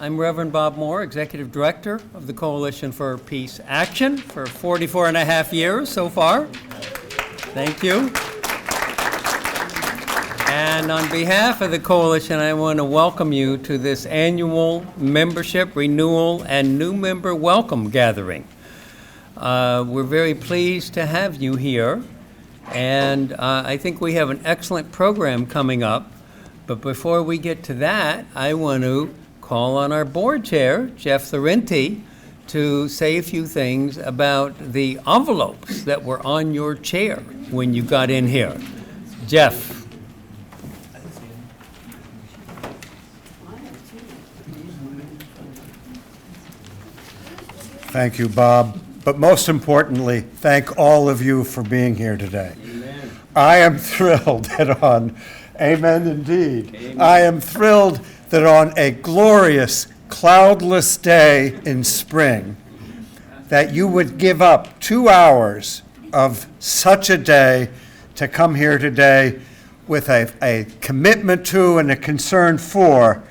I'm Reverend Bob Moore, Executive Director of the Coalition for Peace Action for 44 and a half years so far. Thank you. And on behalf of the Coalition, I want to welcome you to this annual membership, renewal, and new member welcome gathering. We're very pleased to have you here, and I think we have an excellent program coming up. But before we get to that, I want to call on our board chair, Jeff Laurenti, to say a few things about the envelopes that were on your chair when you got in here. Jeff. Thank you, Bob. But most importantly, thank all of you for being here today. Amen. I am thrilled that on, amen indeed, amen. I am thrilled that on a glorious, cloudless day in spring, that you would give up 2 hours of such a day to come here today with a commitment to and a concern for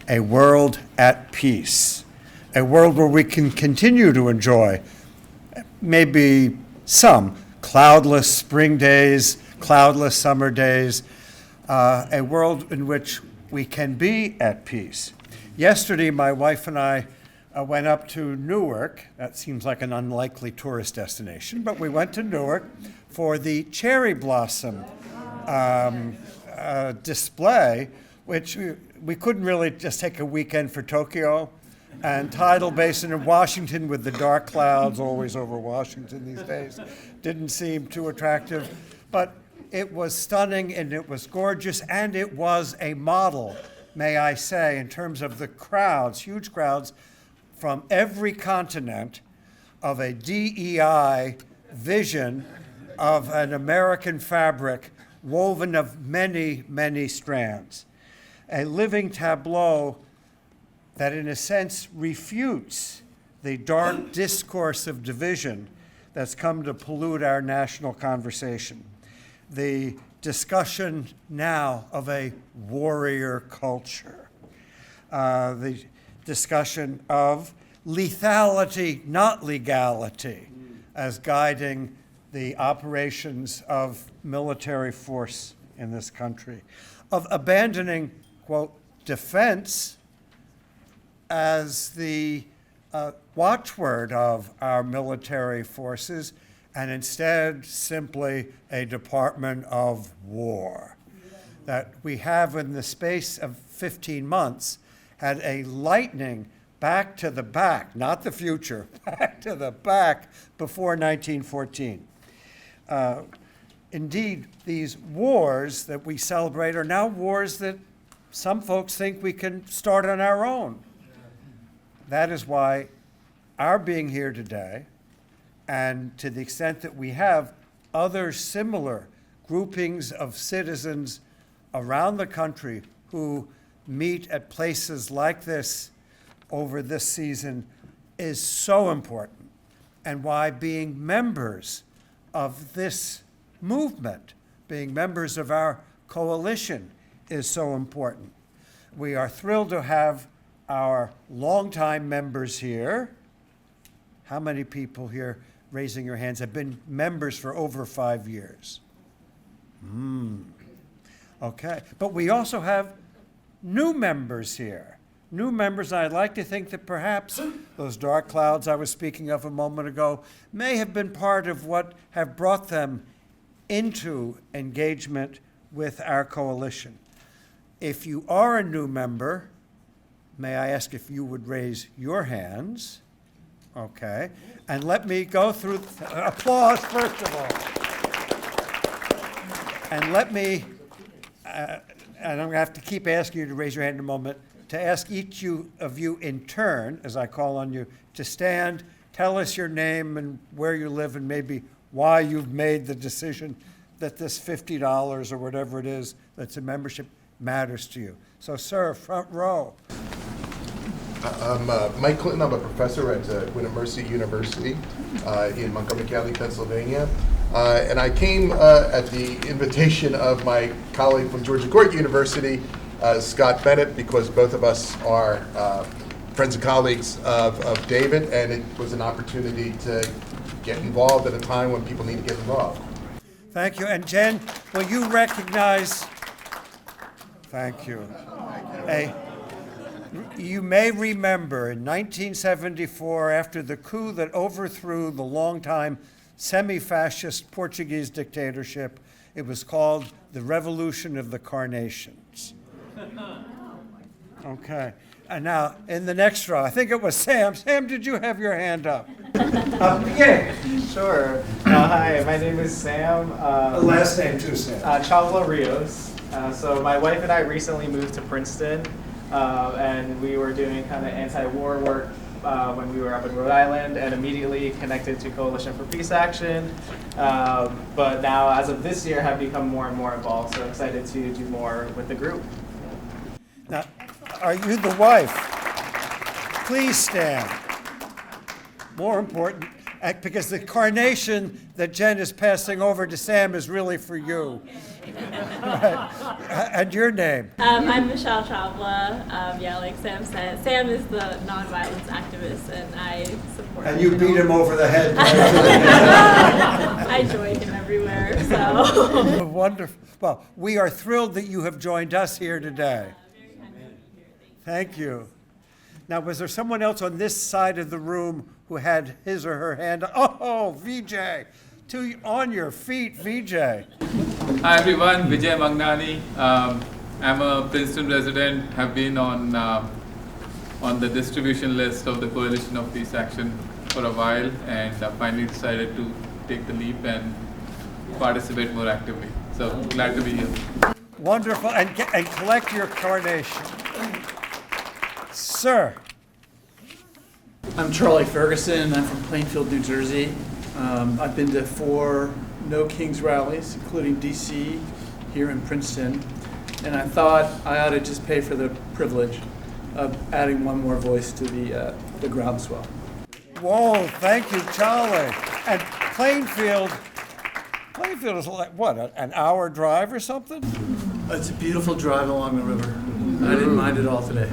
a world at peace. A world where we can continue to enjoy maybe some cloudless spring days, cloudless summer days, a world in which we can be at peace. Yesterday, my wife and I went up to Newark. That seems like an unlikely tourist destination, but we went to Newark for the cherry blossom display, which we couldn't really just take a weekend for Tokyo. And tidal basin in Washington with the dark clouds always over Washington these days didn't seem too attractive. But it was stunning and it was gorgeous and it was a model, may I say, in terms of the crowds, huge crowds from every continent of a DEI vision of an American fabric woven of many, many strands. A living tableau that in a sense refutes the dark discourse of division that's come to pollute our national conversation. The discussion now of a warrior culture. The discussion of lethality, not legality, as guiding the operations of military force in this country. Of abandoning, quote, defense as the watchword of our military forces, and instead simply a Department of War. That we have in the space of 15 months had a lightning back to the back, not the future, back to the back before 1914. Indeed, these wars that we celebrate are now wars that some folks think we can start on our own. That is why our being here today, and to the extent that we have other similar groupings of citizens around the country who meet at places like this over this season, is so important, and why being members of this movement, being members of our coalition, is so important. We are thrilled to have our longtime members here. How many people here, raising your hands, have been members for over 5 years? Okay, but we also have new members here. New members, and I'd like to think that perhaps those dark clouds I was speaking of a moment ago may have been part of what have brought them into engagement with our coalition. If you are a new member, may I ask if you would raise your hands? Okay. And let me go through, applause first of all. And let me, and I'm going to have to keep asking you to raise your hand in a moment, to ask each of you in turn, as I call on you, to stand, tell us your name and where you live and maybe why you've made the decision that this $50 or whatever it is that's a membership matters to you. So, sir, front row. I'm Mike Clinton. I'm a professor at Winter Mercy University in Montgomery County, Pennsylvania. And I came at the invitation of my colleague from Georgia Gordon University, Scott Bennett, because both of us are friends and colleagues of David, and it was an opportunity to get involved at a time when people need to get involved. Thank you. And Jen, will you recognize? Thank you. You may remember in 1974, after the coup that overthrew the longtime semi-fascist Portuguese dictatorship, it was called the Revolution of the Carnations. Okay. And now, in the next row, I think it was Sam. Sam, did you have your hand up? Yeah. Sure. Hi, my name is Sam. Last name too, Sam. Chavla Rios. So my wife and I recently moved to Princeton, and we were doing kind of anti-war work when we were up in Rhode Island, and immediately connected to Coalition for Peace Action. But now, as of this year, have become more and more involved. So excited to do more with the group. Now, are you the wife? Please stand. More important, because the carnation that Jen is passing over to Sam is really for you. Right. And your name? I'm Michelle Chavla. Yeah, like Sam said, Sam is the nonviolence activist, and I support him. And you beat him over the head. I join him everywhere, so. Wonderful. Well, we are thrilled that you have joined us here today. Thank you. Now, was there someone else on this side of the room who had his or her hand? Oh, VJ. On your feet, VJ. Hi everyone, Vijay Mangnani. I'm a Princeton resident, have been on the distribution list of the Coalition of Peace Action for a while, and finally decided to take the leap and participate more actively. So glad to be here. Wonderful, and collect your carnation. Sir. I'm Charlie Ferguson. I'm from Plainfield, New Jersey. I've been to 4 No Kings rallies, including DC, here in Princeton, and I thought I ought to just pay for the privilege of adding one more voice to the groundswell. Whoa, thank you, Charlie. And Plainfield is like, what, an hour drive or something? It's a beautiful drive along the river. I didn't mind it all today.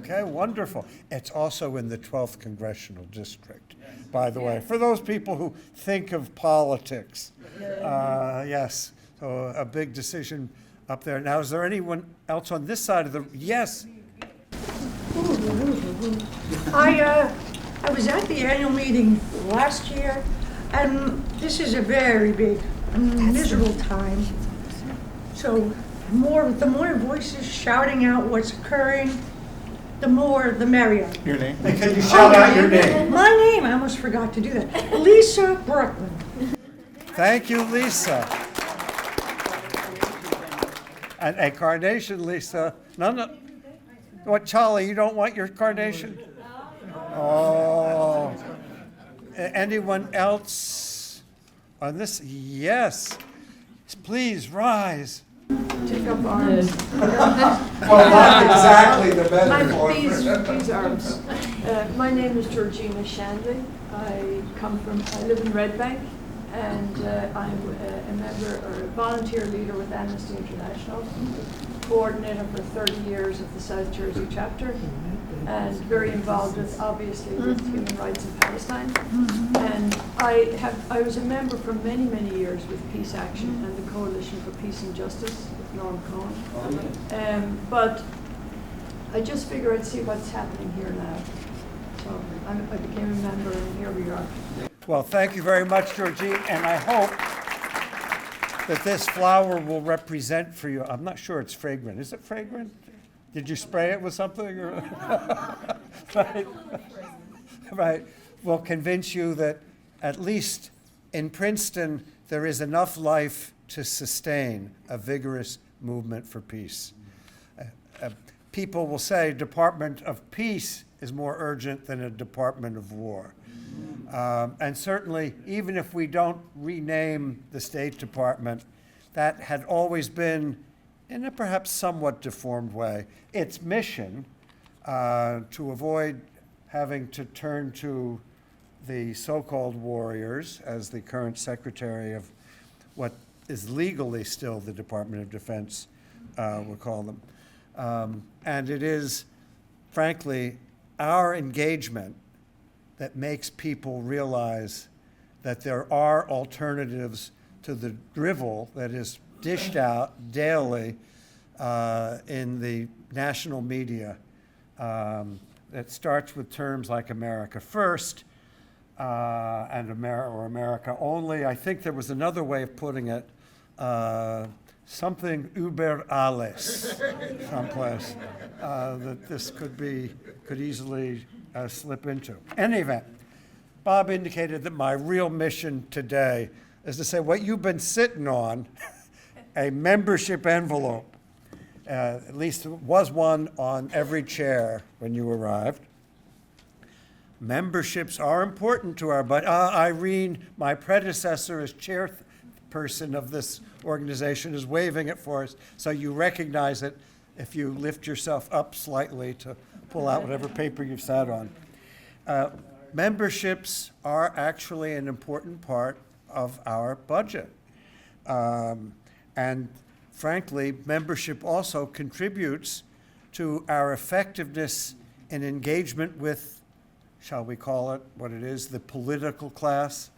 Okay, wonderful. It's also in the 12th Congressional District, by the way, for those people who think of politics. Yes, so a big decision up there. Now, is there anyone else on this side of the, yes? I was at the annual meeting last year, and this is a very big, miserable time. So the more voices shouting out what's occurring, the merrier. Your name? And can you shout out your name? My name, I almost forgot to do that. Lisa Brooklyn. Thank you, Lisa. And a carnation, Lisa. No. What, Charlie, you don't want your carnation? Oh. Anyone else on this? Yes. Please rise. Take up arms. Well, not exactly the metaphor. These arms. My name is Georgina Shanley. I live in Red Bank, and I'm a member or a volunteer leader with Amnesty International, coordinator for 30 years of the South Jersey chapter, and very involved with, obviously, with human rights in Palestine. And I was a member for many, many years with Peace Action and the Coalition for Peace and Justice with Norm Cohen. But I just figured I'd see what's happening here now. So I became a member, and here we are. Well, thank you very much, Georgine, and I hope that this flower will represent for you. I'm not sure it's fragrant. Is it fragrant? Did you spray it with something? Right. Right. Will convince you that at least in Princeton there is enough life to sustain a vigorous movement for peace. People will say Department of Peace is more urgent than a Department of War. And certainly, even if we don't rename the State Department, that had always been, in a perhaps somewhat deformed way, its mission to avoid having to turn to the so-called warriors as the current secretary of what is legally still the Department of Defense, we'll call them. And it is, frankly, our engagement that makes people realize that there are alternatives to the drivel that is dished out daily in the national media that starts with terms like America First and America Only. I think there was another way of putting it, something über alles, someplace that this could easily slip into. Any event, Bob indicated that my real mission today is to say what you've been sitting on, a membership envelope. At least there was one on every chair when you arrived. Memberships are important to our budget. Irene, my predecessor as chairperson of this organization, is waving it for us, so you recognize it if you lift yourself up slightly to pull out whatever paper you've sat on. Memberships are actually an important part of our budget. And frankly, membership also contributes to our effectiveness in engagement with, shall we call it what it is, the political class.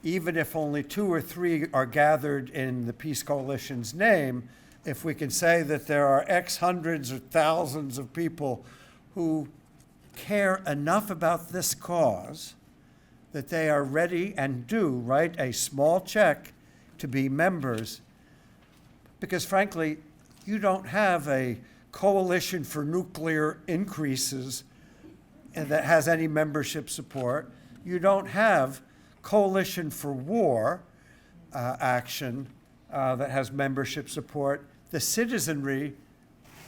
Even if only 2 or 3 are gathered in the Peace Coalition's name, if we can say that there are X hundreds or thousands of people who care enough about this cause that they are ready and do write a small check to be members, because frankly, you don't have a coalition for nuclear increases that has any membership support. You don't have coalition for war action that has membership support. The citizenry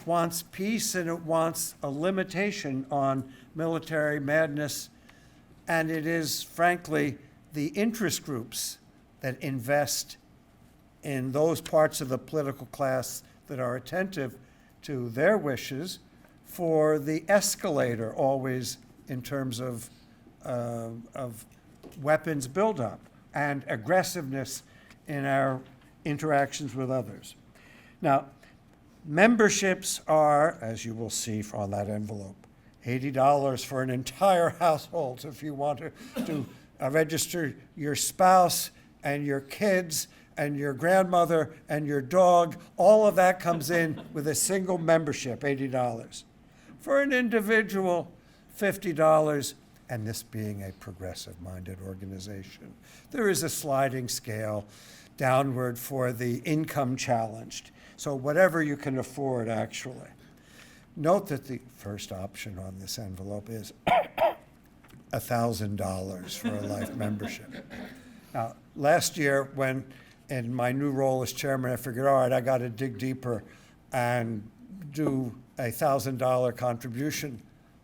wants peace, and it wants a limitation on military madness, and it is, frankly, the interest groups that invest in those parts of the political class that are attentive to their wishes for the escalator, always in terms of weapons buildup and aggressiveness in our interactions with others. Now, memberships are, as you will see on that envelope, $80 for an entire household. So if you want to register your spouse and your kids and your grandmother and your dog, all of that comes in with a single membership, $80. For an individual, $50, and this being a progressive-minded organization, there is a sliding scale downward for the income challenged. So whatever you can afford, actually. Note that the first option on this envelope is $1,000 for a life membership. Now, last year, when in my new role as chairman, I figured, all right, I got to dig deeper and do a $1,000 contribution.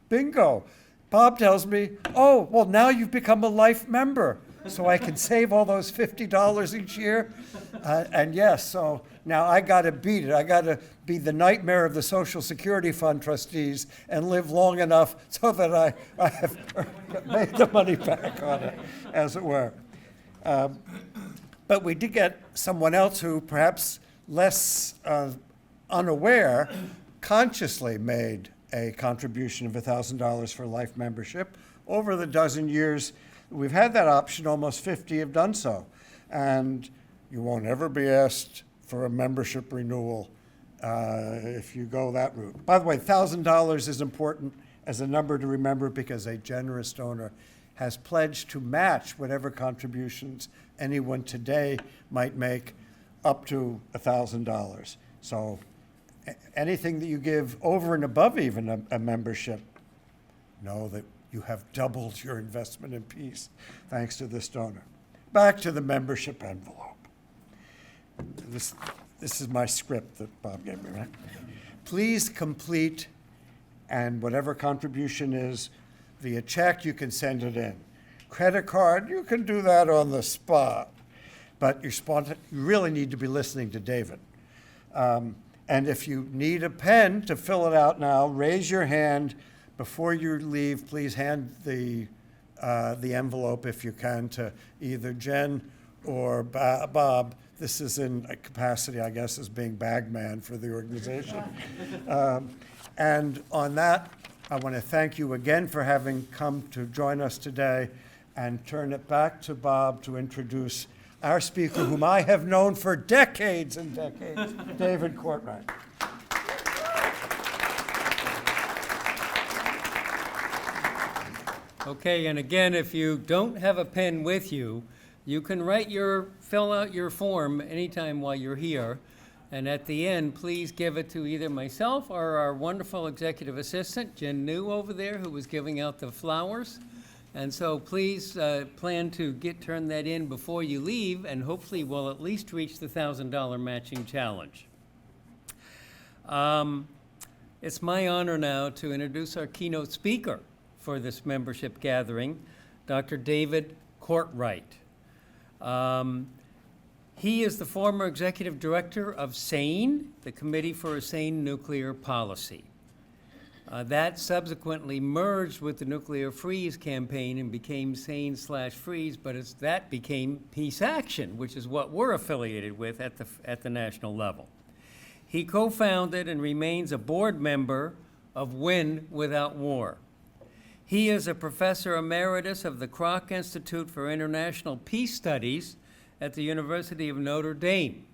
Bingo. Bob tells me, oh, well, now you've become a life member, so I can save all those $50 each year. And yes, so now I got to beat it. I got to be the nightmare of the Social Security Fund trustees and live long enough so that I have made the money back on it, as it were. But we did get someone else who, perhaps less unaware, consciously made a contribution of $1,000 for life membership. Over the dozen years we've had that option, almost 50 have done so. And you won't ever be asked for a membership renewal if you go that route. By the way, $1,000 is important as a number to remember because a generous donor has pledged to match whatever contributions anyone today might make up to $1,000. So anything that you give over and above even a membership, know that you have doubled your investment in peace thanks to this donor. Back to the membership envelope. This is my script that Bob gave me, right? Please complete, and whatever contribution is via check, you can send it in. Credit card, you can do that on the spot, but you really need to be listening to David. And if you need a pen to fill it out now, raise your hand. Before you leave, please hand the envelope, if you can, to either Jen or Bob. This is in a capacity, I guess, as being bag man for the organization. And on that I want to thank you again for having come to join us today and turn it back to Bob to introduce our speaker, whom I have known for decades and decades, David Courtwright. Okay, and again, if you don't have a pen with you, you can fill out your form anytime while you're here. And at the end, please give it to either myself or our wonderful executive assistant, Jen New over there, who was giving out the flowers. And so please plan to turn that in before you leave, and hopefully we'll at least reach the $1,000 matching challenge. It's my honor now to introduce our keynote speaker for this membership gathering, Dr. David Courtwright. He is the former executive director of SANE, the Committee for a Sane Nuclear Policy. That subsequently merged with the Nuclear Freeze campaign and became SANE/Freeze, but that became Peace Action, which is what we're affiliated with at the national level. He co-founded and remains a board member of Win Without War. He is a professor emeritus of the Kroc Institute for International Peace Studies at the University of Notre Dame,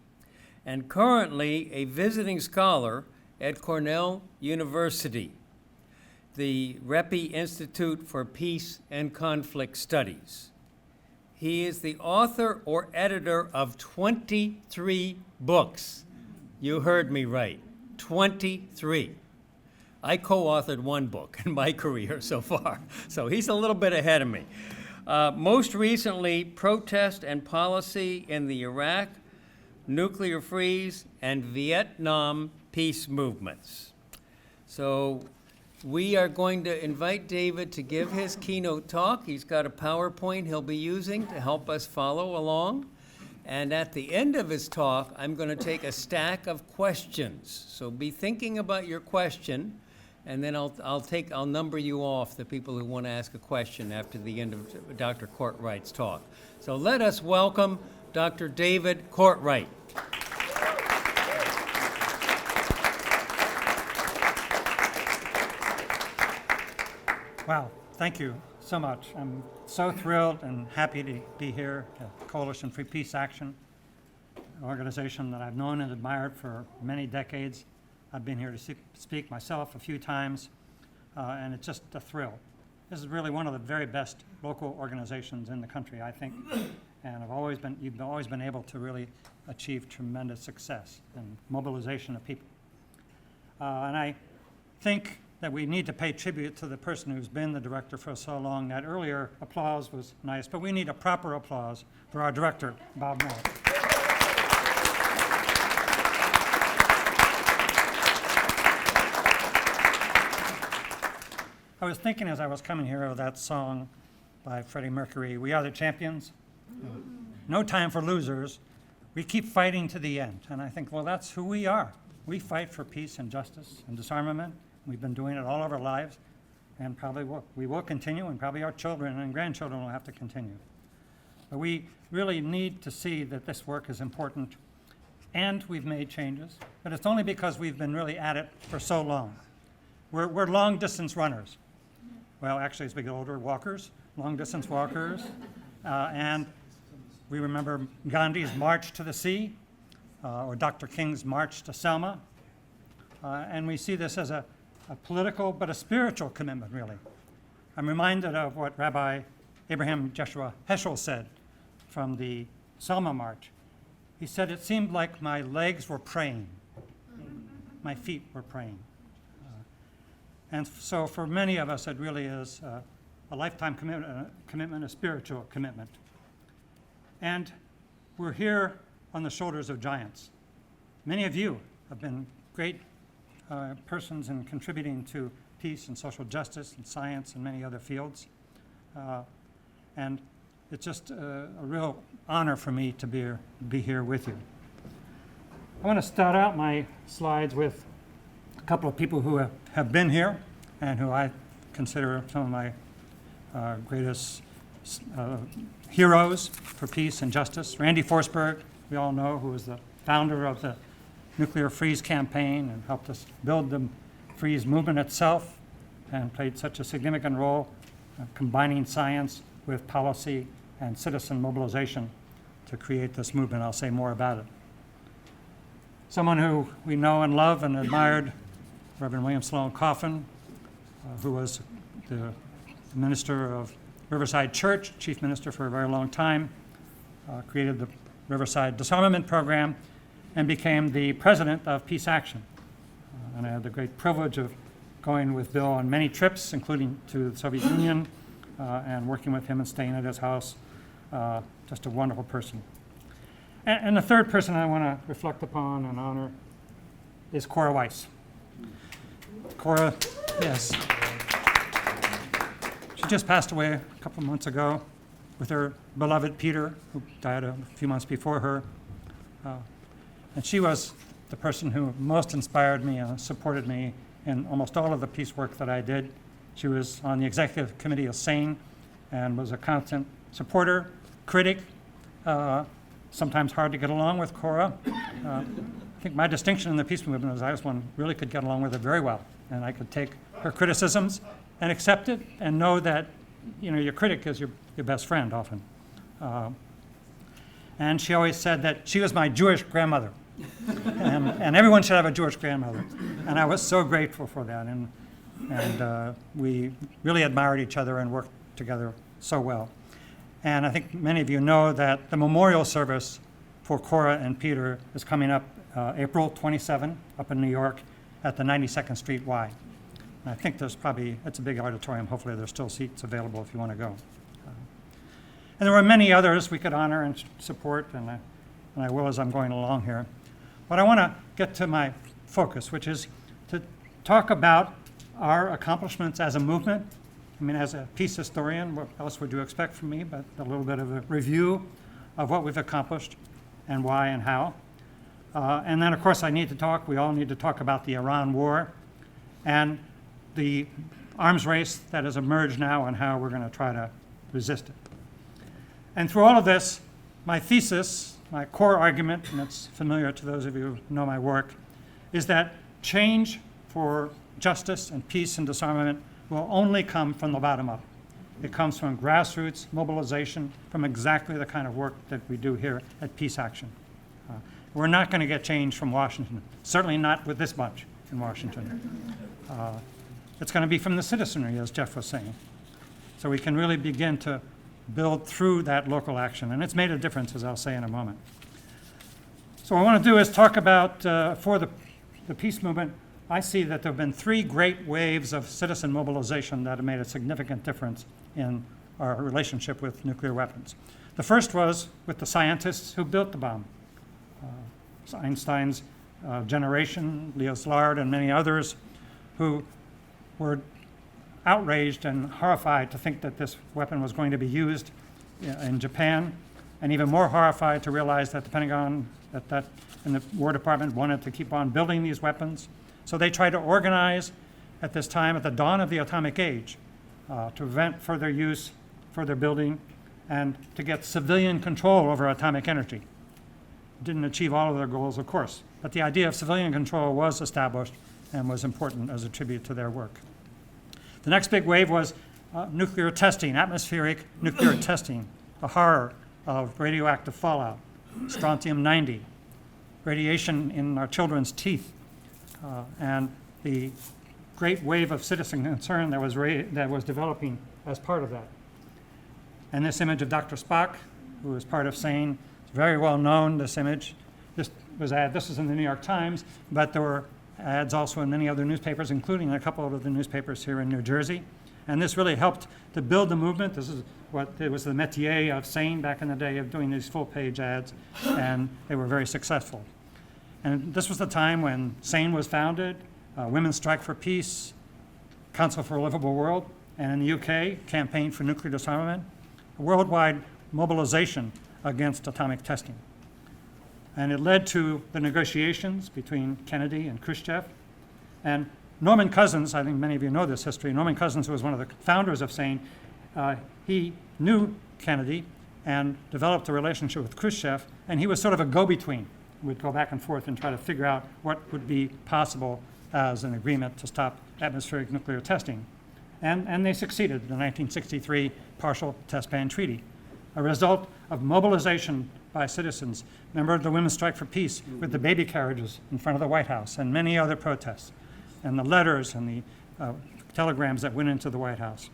and currently a visiting scholar at Cornell University, the Repi Institute for Peace and Conflict Studies. He is the author or editor of 23 books. You heard me right, 23. I co-authored one book in my career so far, so he's a little bit ahead of me. Most recently, Protest and Policy in the Iraq, Nuclear Freeze, and Vietnam Peace Movements. So we are going to invite David to give his keynote talk. He's got a PowerPoint he'll be using to help us follow along. And at the end of his talk, I'm going to take a stack of questions. So be thinking about your question, and then I'll number you off, the people who want to ask a question after the end of Dr. Courtwright's talk. So let us welcome Dr. David Courtwright. Wow, thank you so much. I'm so thrilled and happy to be here at Coalition for Peace Action, an organization that I've known and admired for many decades. I've been here to speak myself a few times, and it's just a thrill. This is really one of the very best local organizations in the country, I think, and you've always been able to really achieve tremendous success and mobilization of people. And I think that we need to pay tribute to the person who's been the director for so long. That earlier applause was nice, but we need a proper applause for our director, Bob Moore. I was thinking as I was coming here of that song by Freddie Mercury, "We Are the Champions." No time for losers. We keep fighting to the end. And I think, well, that's who we are. We fight for peace and justice and disarmament. We've been doing it all of our lives, and we will continue, and probably our children and grandchildren will have to continue. But we really need to see that this work is important, and we've made changes, but it's only because we've been really at it for so long. We're long-distance runners. Well, actually, as we get older, walkers, long-distance walkers, and we remember Gandhi's March to the Sea, or Dr. King's March to Selma, and we see this as a political but a spiritual commitment, really. I'm reminded of what Rabbi Abraham Joshua Heschel said from the Selma March. He said, "It seemed like my legs were praying, my feet were praying." And so for many of us, it really is a lifetime commitment, a spiritual commitment. And we're here on the shoulders of giants. Many of you have been great persons in contributing to peace and social justice and science and many other fields. And it's just a real honor for me to be here with you. I want to start out my slides with a couple of people who have been here and who I consider some of my greatest heroes for peace and justice. Randy Forsberg, we all know, who was the founder of the Nuclear Freeze campaign and helped us build the freeze movement itself. and played such a significant role combining science with policy and citizen mobilization to create this movement. I'll say more about it. Someone who we know and love and admired, Reverend William Sloane Coffin, who was the minister of Riverside Church, chief minister for a very long time, created the Riverside Disarmament Program, and became the president of Peace Action. And I had the great privilege of going with Bill on many trips, including to the Soviet Union, and working with him and staying at his house. Just a wonderful person. And the third person I want to reflect upon and honor is Cora Weiss. Cora, yes. She just passed away a couple months ago with her beloved Peter, who died a few months before her. And she was the person who most inspired me and supported me in almost all of the peace work that I did. She was on the executive committee of SANE and was a constant supporter, critic, sometimes hard to get along with Cora. I think my distinction in the peace movement was I was one who really could get along with her very well, and I could take her criticisms and accept it and know that, you know, your critic is your best friend often. And she always said that she was my Jewish grandmother, and everyone should have a Jewish grandmother. And I was so grateful for that, and we really admired each other and worked together so well. And I think many of you know that the memorial service for Cora and Peter is coming up April 27 up in New York at the 92nd Street Y. And I think there's probably, it's a big auditorium, hopefully there's still seats available if you want to go. And there were many others we could honor and support, and I will as I'm going along here. But I want to get to my focus, which is to talk about our accomplishments as a movement. I mean, as a peace historian, what else would you expect from me but a little bit of a review of what we've accomplished and why and how. And then, of course, we all need to talk about the Iran war and the arms race that has emerged now and how we're going to try to resist it. And through all of this, my thesis, my core argument, and it's familiar to those of you who know my work, is that change for justice and peace and disarmament will only come from the bottom up. It comes from grassroots mobilization, from exactly the kind of work that we do here at Peace Action. We're not going to get change from Washington, certainly not with this bunch in Washington. It's going to be from the citizenry, as Jeff was saying. So we can really begin to build through that local action, and it's made a difference, as I'll say in a moment. So what I want to do is talk about, for the peace movement, I see that there have been three great waves of citizen mobilization that have made a significant difference in our relationship with nuclear weapons. The first was with the scientists who built the bomb. Einstein's generation, Leo Szilard, and many others who were outraged and horrified to think that this weapon was going to be used in Japan, and even more horrified to realize that the Pentagon and the War Department wanted to keep on building these weapons. So they tried to organize at this time, at the dawn of the atomic age, to prevent further use, further building, and to get civilian control over atomic energy. Didn't achieve all of their goals, of course, but the idea of civilian control was established and was important as a tribute to their work. The next big wave was nuclear testing, atmospheric nuclear testing, the horror of radioactive fallout, strontium-90, radiation in our children's teeth, and the great wave of citizen concern that was developing as part of that. And this image of Dr. Spock, who was part of SANE, is very well known, this image. This is in the New York Times, but there were ads also in many other newspapers, including a couple of the newspapers here in New Jersey. And this really helped to build the movement. This is what it was the métier of SANE back in the day, of doing these full-page ads, and they were very successful. And this was the time when SANE was founded, Women's Strike for Peace, Council for a Livable World, and in the UK, Campaign for Nuclear Disarmament, a worldwide mobilization against atomic testing. And it led to the negotiations between Kennedy and Khrushchev. And Norman Cousins, I think many of you know this history, Norman Cousins, who was one of the founders of SANE, he knew Kennedy and developed a relationship with Khrushchev, and he was sort of a go-between. We'd go back and forth and try to figure out what would be possible as an agreement to stop atmospheric nuclear testing. And they succeeded in the 1963 Partial Test Ban Treaty, a result of mobilization by citizens. Remember the Women's Strike for Peace with the baby carriages in front of the White House and many other protests, and the letters and the telegrams that went into the White House.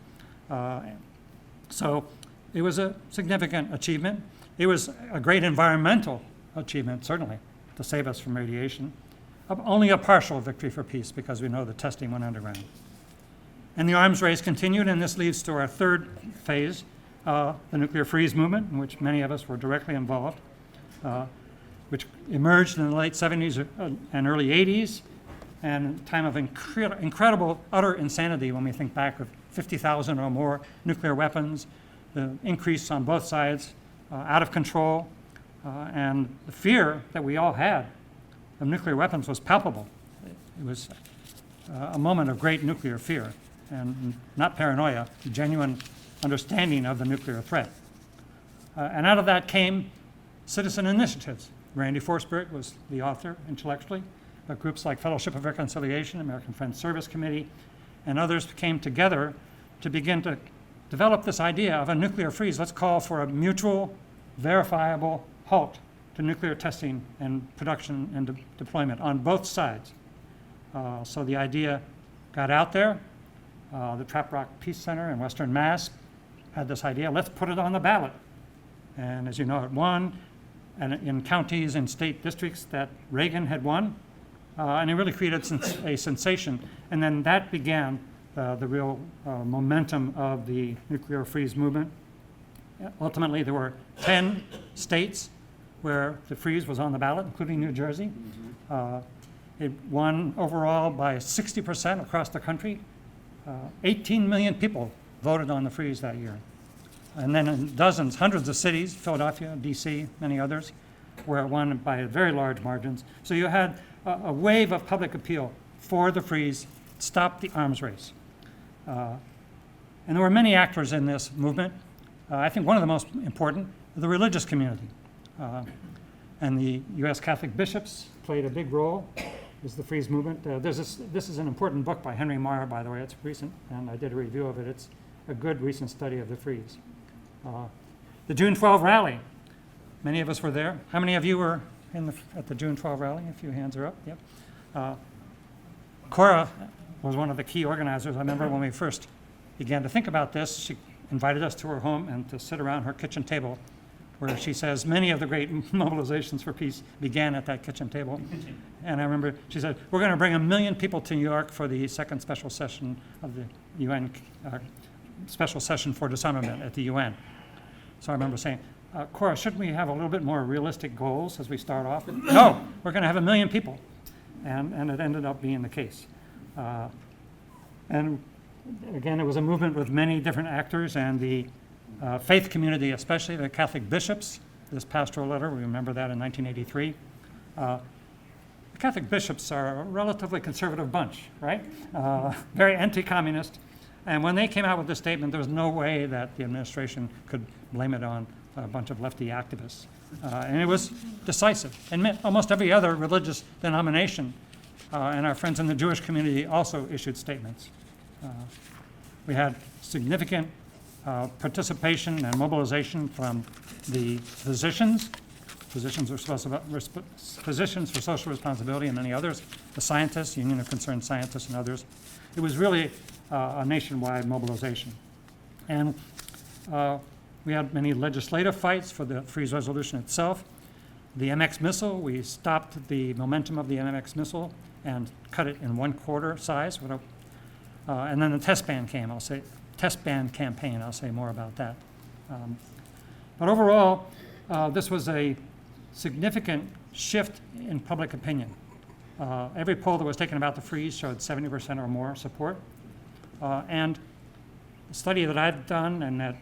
So it was a significant achievement. It was a great environmental achievement, certainly, to save us from radiation. Only a partial victory for peace, because we know the testing went underground. And the arms race continued, and this leads to our third phase, the nuclear freeze movement, in which many of us were directly involved, which emerged in the late 70s and early 80s, and a time of incredible, utter insanity when we think back of 50,000 or more nuclear weapons, the increase on both sides, out of control, and the fear that we all had of nuclear weapons was palpable. It was a moment of great nuclear fear, and not paranoia, genuine understanding of the nuclear threat. And out of that came citizen initiatives. Randy Forsberg was the author intellectually, but groups like Fellowship of Reconciliation, American Friends Service Committee, and others came together to begin to develop this idea of a nuclear freeze. Let's call for a mutual, verifiable halt to nuclear testing and production and deployment on both sides. So the idea got out there. The Trap Rock Peace Center in Western Mass had this idea, let's put it on the ballot. And as you know, it won, and in counties and state districts that Reagan had won, and it really created a sensation. And then that began the real momentum of the nuclear freeze movement. Ultimately, there were 10 states where the freeze was on the ballot, including New Jersey. It won overall by 60% across the country. 18 million people voted on the freeze that year. And then in dozens, hundreds of cities, Philadelphia, DC, many others, where it won by very large margins. So you had a wave of public appeal for the freeze, stop the arms race. And there were many actors in this movement. I think one of the most important, the religious community. And the U.S. Catholic bishops played a big role is the freeze movement. This is an important book by Henry Marr, by the way. It's recent, and I did a review of it. It's a good recent study of the freeze. The June 12 rally. Many of us were there. How many of you were at the June 12 rally? A few hands are up. Yep. Cora was one of the key organizers. I remember when we first began to think about this, she invited us to her home and to sit around her kitchen table, where she says many of the great mobilizations for peace began at that kitchen table. And I remember she said, we're going to bring 1 million people to New York for the second special session of the UN special session for disarmament at the UN. So I remember saying, Cora, shouldn't we have a little bit more realistic goals as we start off? No, we're going to have 1 million people. And it ended up being the case. And again, it was a movement with many different actors, and the faith community, especially the Catholic bishops, this pastoral letter, we remember that in 1983. The Catholic bishops are a relatively conservative bunch, right? Very anti-communist. And when they came out with this statement, there was no way that the administration could blame it on a bunch of lefty activists. And it was decisive. And almost every other religious denomination and our friends in the Jewish community also issued statements. We had significant participation and mobilization from the physicians for social responsibility, and many others, the scientists, Union of Concerned Scientists, and others. It was really a nationwide mobilization. And we had many legislative fights for the freeze resolution itself. The MX missile, we stopped the momentum of the MX missile and cut it in 1/4 size. And then the test ban campaign, I'll say more about that. But overall, this was a significant shift in public opinion. Every poll that was taken about the freeze showed 70% or more support. And the study that I've done and that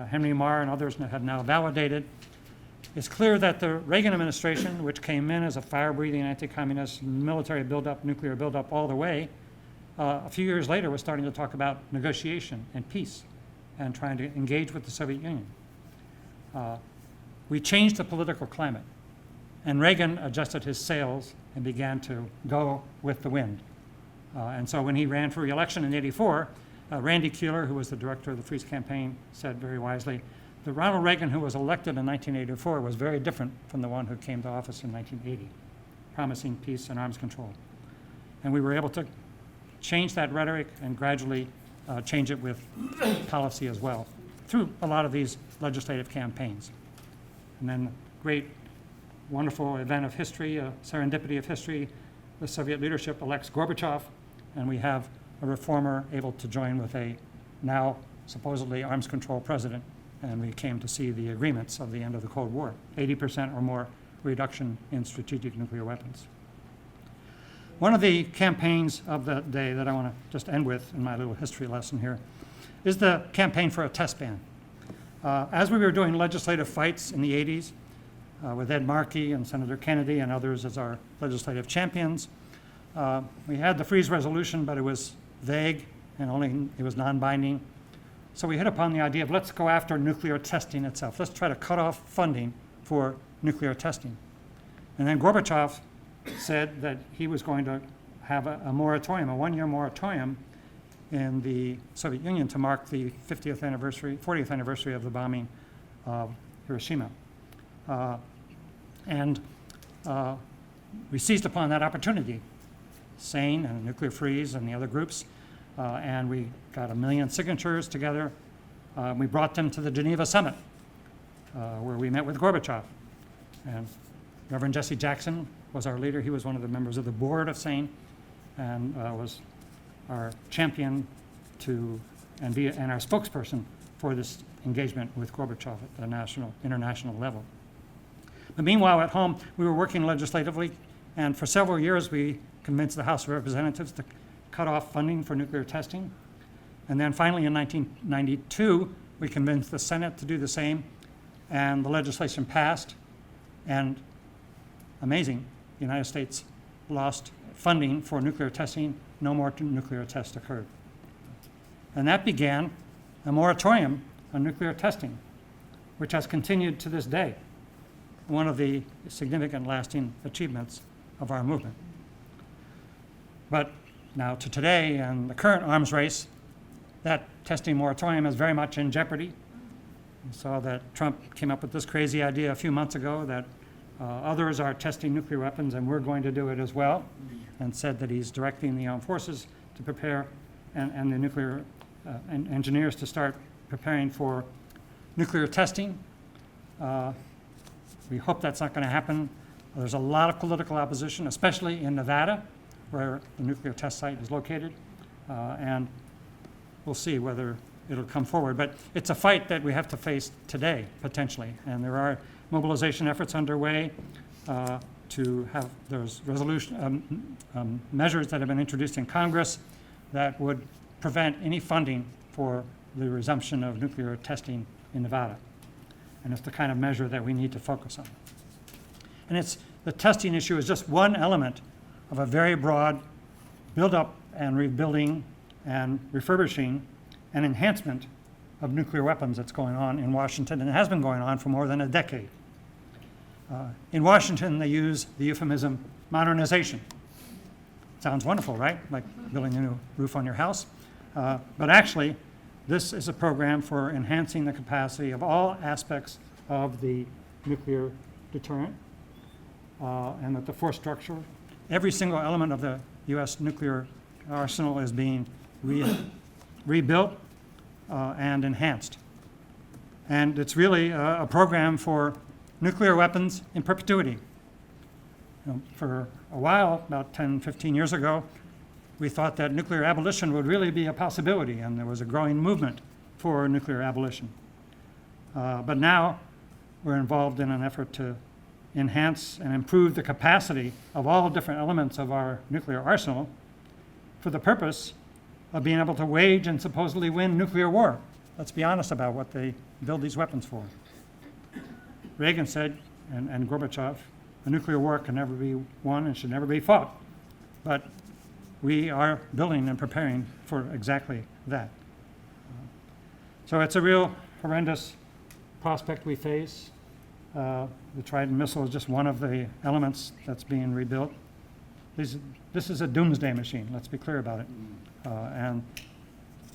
Henry Marr and others have now validated, it's clear that the Reagan administration, which came in as a fire-breathing anti-communist military buildup, nuclear buildup all the way, a few years later was starting to talk about negotiation and peace and trying to engage with the Soviet Union. We changed the political climate, and Reagan adjusted his sails and began to go with the wind. And so when he ran for re-election in '84, Randy Keeler, who was the director of the Freeze campaign, said very wisely, the Ronald Reagan who was elected in 1984 was very different from the one who came to office in 1980, promising peace and arms control. And we were able to change that rhetoric and gradually change it with policy as well through a lot of these legislative campaigns. And then great, wonderful event of history, a serendipity of history, the Soviet leadership elects Gorbachev, and we have a reformer able to join with a now supposedly arms control president, and we came to see the agreements of the end of the Cold War, 80% or more reduction in strategic nuclear weapons. One of the campaigns of the day that I want to just end with in my little history lesson here is the campaign for a test ban. As we were doing legislative fights in the 80s with Ed Markey and Senator Kennedy and others as our legislative champions, we had the freeze resolution, but it was vague and it was non-binding. So we hit upon the idea of let's go after nuclear testing itself. Let's try to cut off funding for nuclear testing. And then Gorbachev said that he was going to have a moratorium, a one-year moratorium in the Soviet Union to mark the 40th anniversary of the bombing of Hiroshima. We seized upon that opportunity, SANE and Nuclear Freeze and the other groups, and we got 1 million signatures together. We brought them to the Geneva Summit, where we met with Gorbachev. And Reverend Jesse Jackson was our leader. He was one of the members of the board of SANE and was our champion and our spokesperson for this engagement with Gorbachev at the international level. But meanwhile, at home, we were working legislatively, and for several years we convinced the House of Representatives to cut off funding for nuclear testing. And then finally in 1992, we convinced the Senate to do the same, and the legislation passed, and amazing, the United States lost funding for nuclear testing. No more nuclear tests occurred. And that began a moratorium on nuclear testing, which has continued to this day, one of the significant lasting achievements of our movement. But now to today and the current arms race, that testing moratorium is very much in jeopardy. We saw that Trump came up with this crazy idea a few months ago that others are testing nuclear weapons and we're going to do it as well, and said that he's directing the armed forces to prepare and the nuclear engineers to start preparing for nuclear testing. We hope that's not going to happen. There's a lot of political opposition, especially in Nevada, where the nuclear test site is located, and we'll see whether it'll come forward. But it's a fight that we have to face today, potentially, and there are mobilization efforts underway to have those measures that have been introduced in Congress that would prevent any funding for the resumption of nuclear testing in Nevada. And it's the kind of measure that we need to focus on. And the testing issue is just one element of a very broad build-up and rebuilding and refurbishing and enhancement of nuclear weapons that's going on in Washington, and it has been going on for more than a decade. In Washington, they use the euphemism modernization. Sounds wonderful, right? Like building a new roof on your house. But actually, this is a program for enhancing the capacity of all aspects of the nuclear deterrent, and that the force structure, every single element of the U.S. nuclear arsenal is being rebuilt and enhanced. And it's really a program for nuclear weapons in perpetuity. For a while, about 10, 15 years ago, we thought that nuclear abolition would really be a possibility, and there was a growing movement for nuclear abolition. But now we're involved in an effort to enhance and improve the capacity of all different elements of our nuclear arsenal for the purpose of being able to wage and supposedly win nuclear war. Let's be honest about what they build these weapons for. Reagan said, and Gorbachev, a nuclear war can never be won and should never be fought. But we are building and preparing for exactly that. So it's a real horrendous prospect we face. The Trident missile is just one of the elements that's being rebuilt. This is a doomsday machine, let's be clear about it. And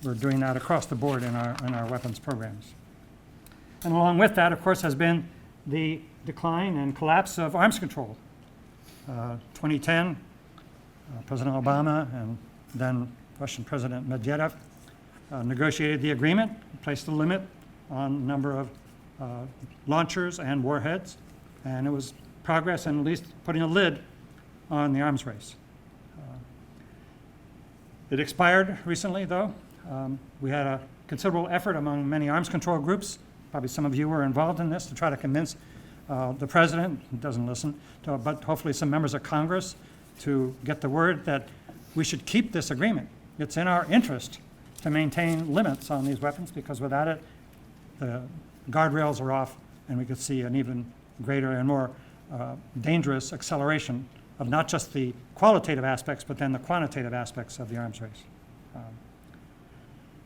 we're doing that across the board in our weapons programs. And along with that, of course, has been the decline and collapse of arms control. 2010, President Obama and then Russian President Medvedev negotiated the agreement, placed a limit on the number of launchers and warheads, and it was progress in at least putting a lid on the arms race. It expired recently, though. We had a considerable effort among many arms control groups. Probably some of you were involved in this to try to convince the president, who doesn't listen, but hopefully some members of Congress to get the word that we should keep this agreement. It's in our interest to maintain limits on these weapons, because without it, the guardrails are off and we could see an even greater and more dangerous acceleration of not just the qualitative aspects, but then the quantitative aspects of the arms race.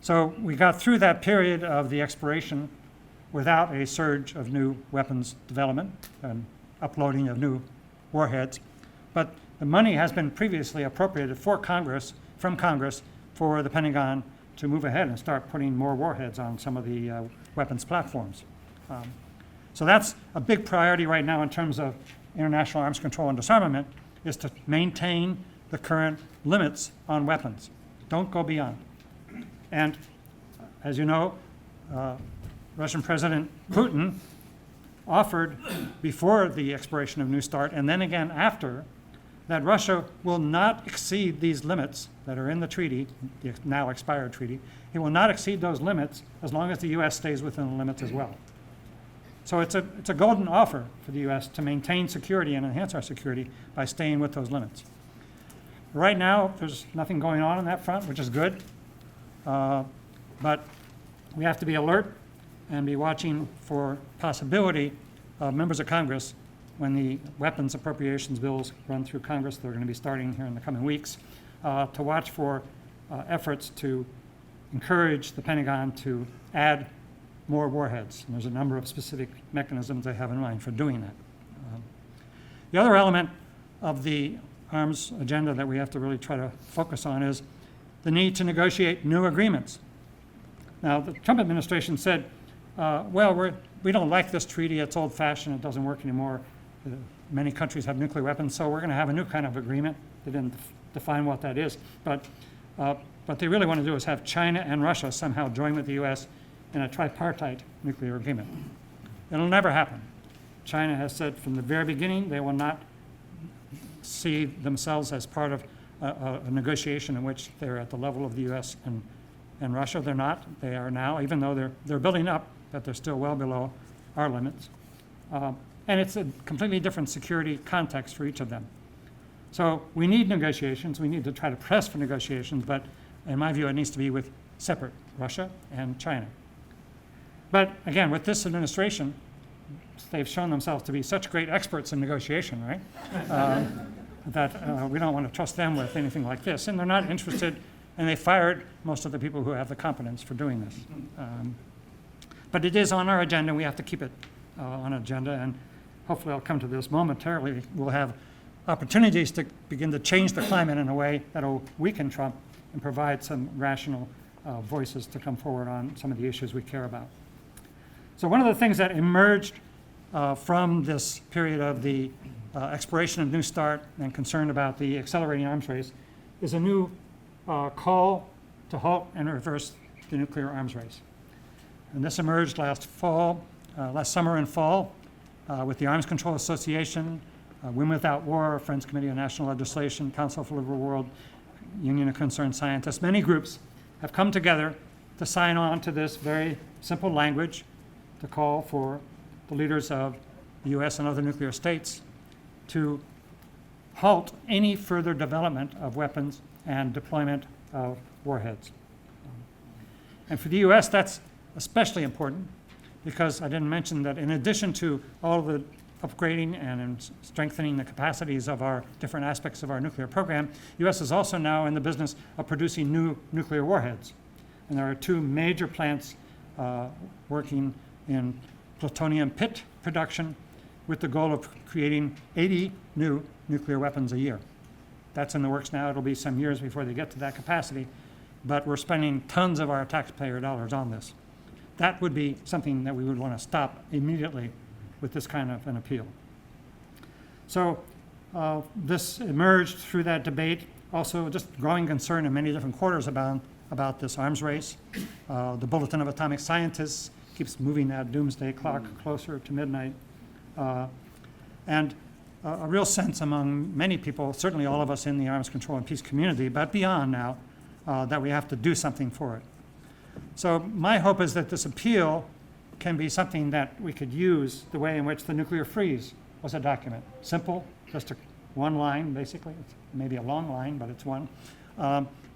So we got through that period of the expiration without a surge of new weapons development and uploading of new warheads. But the money has been previously appropriated from Congress for the Pentagon to move ahead and start putting more warheads on some of the weapons platforms. So that's a big priority right now in terms of international arms control and disarmament, is to maintain the current limits on weapons. Don't go beyond. And as you know, Russian President Putin offered before the expiration of New START, and then again after, that Russia will not exceed these limits that are in the treaty, the now expired treaty. He will not exceed those limits as long as the U.S. stays within the limits as well. So it's a golden offer for the U.S. to maintain security and enhance our security by staying with those limits. Right now, there's nothing going on that front, which is good. But we have to be alert and be watching for possibility of members of Congress, when the weapons appropriations bills run through Congress, they're going to be starting here in the coming weeks, to watch for efforts to encourage the Pentagon to add more warheads. And there's a number of specific mechanisms they have in mind for doing that. The other element of the arms agenda that we have to really try to focus on is the need to negotiate new agreements. Now, the Trump administration said, well, we don't like this treaty, it's old-fashioned, it doesn't work anymore. Many countries have nuclear weapons, so we're going to have a new kind of agreement. They didn't define what that is, but what they really want to do is have China and Russia somehow join with the U.S. in a tripartite nuclear agreement. It'll never happen. China has said from the very beginning they will not see themselves as part of a negotiation in which they're at the level of the U.S. and Russia. They're not. They are now, even though they're building up, but they're still well below our limits. And it's a completely different security context for each of them. So we need negotiations. We need to try to press for negotiations, but in my view, it needs to be with separate Russia and China. But again, with this administration, they've shown themselves to be such great experts in negotiation, right? That we don't want to trust them with anything like this. And they're not interested, and they fired most of the people who have the competence for doing this. But it is on our agenda, and we have to keep it on agenda, and hopefully I'll come to this momentarily. We'll have opportunities to begin to change the climate in a way that will weaken Trump and provide some rational voices to come forward on some of the issues we care about. So one of the things that emerged from this period of the expiration of New START and concern about the accelerating arms race is a new call to halt and reverse the nuclear arms race. And this emerged last summer and fall, with the Arms Control Association, Women Without War, Friends Committee on National Legislation, Council for Liberal World, Union of Concerned Scientists. Many groups have come together to sign on to this very simple language to call for the leaders of the U.S. and other nuclear states to halt any further development of weapons and deployment of warheads. And for the U.S., that's especially important because I didn't mention that in addition to all the upgrading and strengthening the capacities of our different aspects of our nuclear program, the U.S. is also now in the business of producing new nuclear warheads. And there are two major plants working in plutonium pit production with the goal of creating 80 new nuclear weapons a year. That's in the works now. It'll be some years before they get to that capacity. but we're spending tons of our taxpayer dollars on this. That would be something that we would want to stop immediately with this kind of an appeal. So this emerged through that debate. Also, just growing concern in many different quarters about this arms race. The Bulletin of Atomic Scientists keeps moving that doomsday clock closer to midnight. And a real sense among many people, certainly all of us in the arms control and peace community, but beyond now, that we have to do something for it. So my hope is that this appeal can be something that we could use the way in which the nuclear freeze was a document. Simple, just one line, basically. It's maybe a long line, but it's one,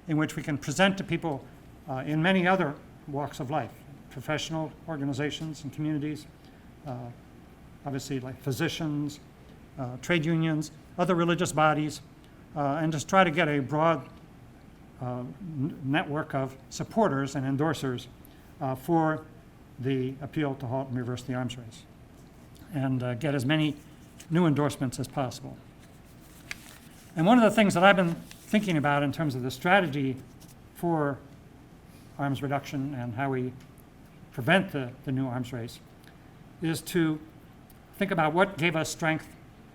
in which we can present to people in many other walks of life, professional organizations and communities, obviously like physicians, trade unions, other religious bodies, and just try to get a broad network of supporters and endorsers for the appeal to halt and reverse the arms race, and get as many new endorsements as possible. And one of the things that I've been thinking about in terms of the strategy for arms reduction and how we prevent the new arms race is to think about what gave us strength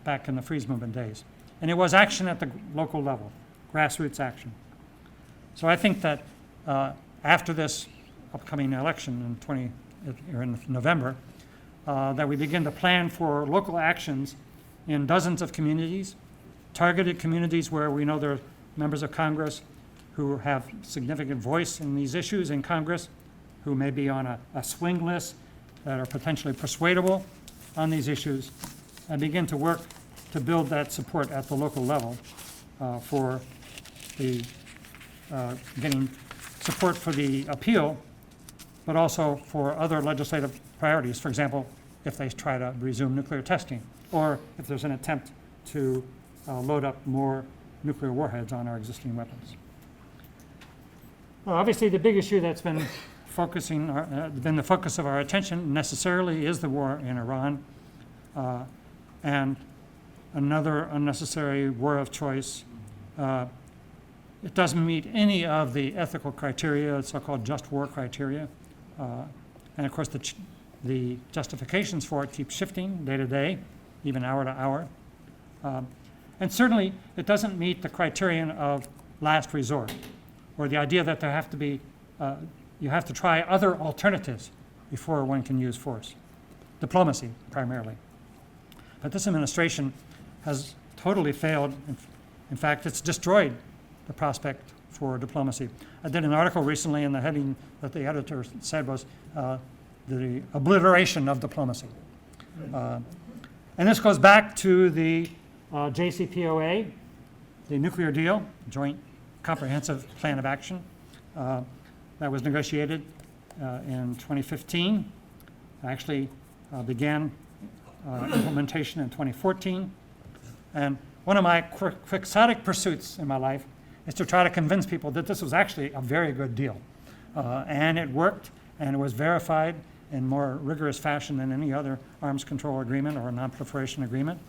back in the freeze movement days. And it was action at the local level, grassroots action. So I think that after this upcoming election in November, that we begin to plan for local actions in dozens of communities, targeted communities where we know there are members of Congress who have significant voice in these issues in Congress, who may be on a swing list, that are potentially persuadable on these issues, and begin to work to build that support at the local level for the getting support for the appeal, but also for other legislative priorities. For example, if they try to resume nuclear testing, or if there's an attempt to load up more nuclear warheads on our existing weapons. Well, obviously, the big issue that's been been the focus of our attention necessarily is the war in Iran, and another unnecessary war of choice. It doesn't meet any of the ethical criteria, so-called just war criteria. And of course, the justifications for it keep shifting day to day, even hour to hour. And certainly, it doesn't meet the criterion of last resort, or the idea that there have to be, you have to try other alternatives before one can use force. Diplomacy, primarily. But this administration has totally failed. In fact, it's destroyed the prospect for diplomacy. I did an article recently, and the heading that the editor said was the obliteration of diplomacy. And this goes back to the JCPOA, the nuclear deal, Joint Comprehensive Plan of Action, that was negotiated in 2015. Actually began implementation in 2014. And one of my quixotic pursuits in my life is to try to convince people that this was actually a very good deal. And it worked, and it was verified in more rigorous fashion than any other arms control agreement or non-proliferation agreement.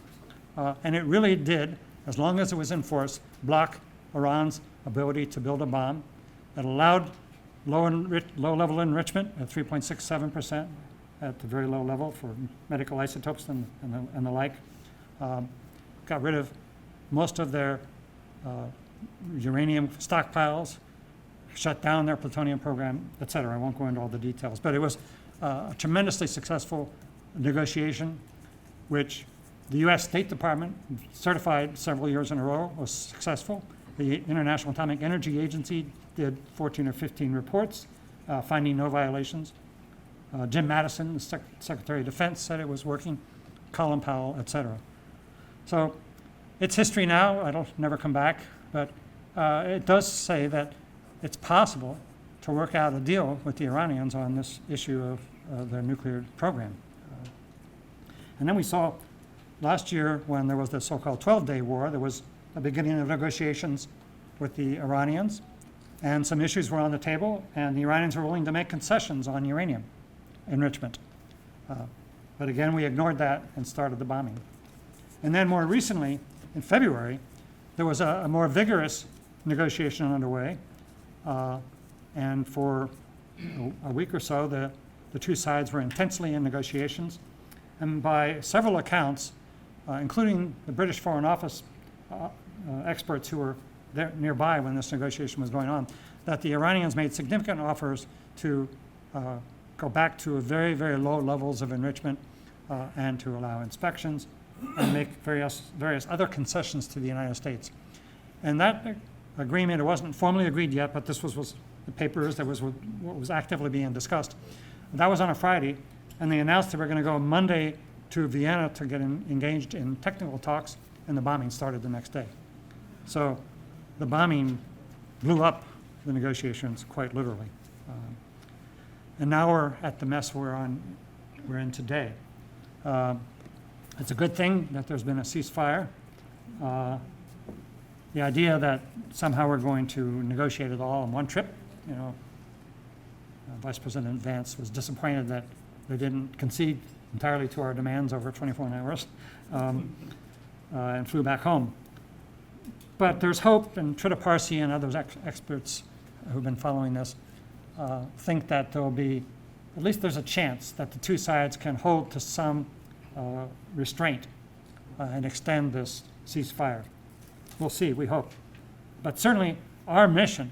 And it really did, as long as it was in force, block Iran's ability to build a bomb. It allowed low-level enrichment at 3.67% at the very low level for medical isotopes and the like. Got rid of most of their uranium stockpiles, shut down their plutonium program, et cetera. I won't go into all the details, but it was a tremendously successful negotiation, which the U.S. State Department certified several years in a row was successful. The International Atomic Energy Agency did 14 or 15 reports finding no violations. Jim Madison, the Secretary of Defense, said it was working. Colin Powell, et cetera. So it's history now. It'll never come back. But it does say that it's possible to work out a deal with the Iranians on this issue of their nuclear program. And then we saw last year, when there was the so-called 12-day war, there was a beginning of negotiations with the Iranians, and some issues were on the table, and the Iranians were willing to make concessions on uranium enrichment. But again, we ignored that and started the bombing. And then more recently, in February, there was a more vigorous negotiation underway And for a week or so, the two sides were intensely in negotiations. And by several accounts, including the British Foreign Office experts who were there nearby when this negotiation was going on, that the Iranians made significant offers to go back to very, very low levels of enrichment and to allow inspections and make various other concessions to the United States. And that agreement, it wasn't formally agreed yet, but this was the papers, that was what was actively being discussed. That was on a Friday, and they announced they were going to go Monday to Vienna to get engaged in technical talks, and the bombing started the next day. So the bombing blew up the negotiations quite literally. And now we're at the mess we're in today. It's a good thing that there's been a ceasefire. The idea that somehow we're going to negotiate it all in one trip, you know, Vice President Vance was disappointed that they didn't concede entirely to our demands over 24 hours and flew back home. But there's hope, and Trita Parsi and others experts who've been following this think that there'll be, at least there's a chance that the two sides can hold to some restraint and extend this ceasefire. We'll see, we hope. But certainly our mission,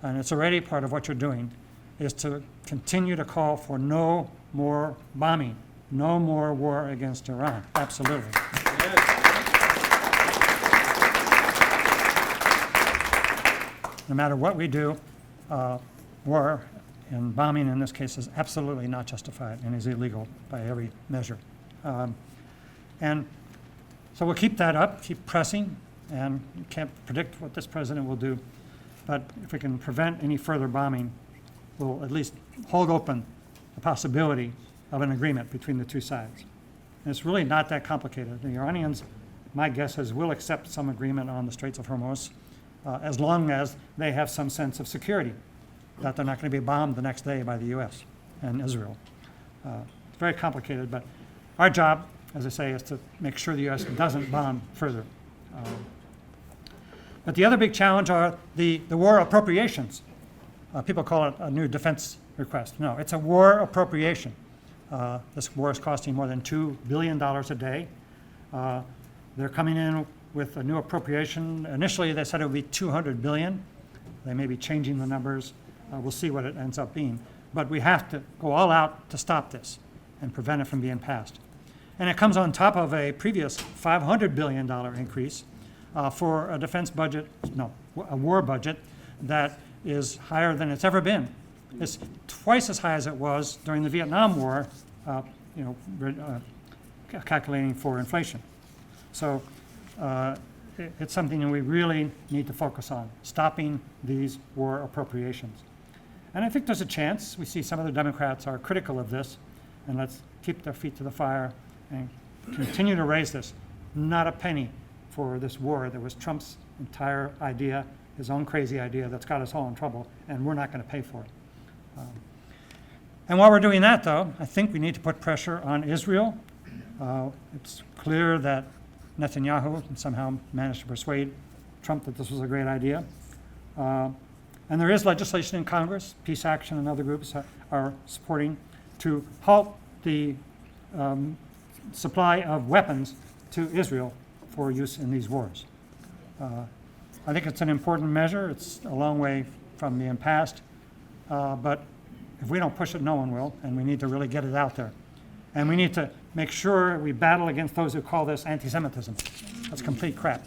and it's already part of what you're doing, is to continue to call for no more bombing, no more war against Iran. Absolutely. No matter what we do, war and bombing in this case is absolutely not justified and is illegal by every measure. And so we'll keep that up, keep pressing, and you can't predict what this president will do, but if we can prevent any further bombing, we'll at least hold open the possibility of an agreement between the two sides. And it's really not that complicated. The Iranians, my guess is, will accept some agreement on the Straits of Hormuz as long as they have some sense of security, that they're not going to be bombed the next day by the US and Israel. It's very complicated, but our job, as I say, is to make sure the US doesn't bomb further. But the other big challenge are the war appropriations. People call it a new defense request. No, it's a war appropriation. This war is costing more than $2 billion a day. They're coming in with a new appropriation. Initially, they said it would be $200 billion. They may be changing the numbers. We'll see what it ends up being. But we have to go all out to stop this and prevent it from being passed. And it comes on top of a previous $500 billion increase for a defense budget, a war budget that is higher than it's ever been. It's twice as high as it was during the Vietnam War, calculating for inflation. So it's something that we really need to focus on, stopping these war appropriations. And I think there's a chance. We see some of the Democrats are critical of this, and let's keep their feet to the fire and continue to raise this. Not a penny for this war that was Trump's entire idea, his own crazy idea that's got us all in trouble, and we're not going to pay for it. And while we're doing that, though, I think we need to put pressure on Israel. It's clear that Netanyahu somehow managed to persuade Trump that this was a great idea. And there is legislation in Congress, Peace Action and other groups are supporting, to halt the supply of weapons to Israel for use in these wars. I think it's an important measure. It's a long way from being passed, but if we don't push it, no one will, and we need to really get it out there. And we need to make sure we battle against those who call this anti-Semitism. That's complete crap.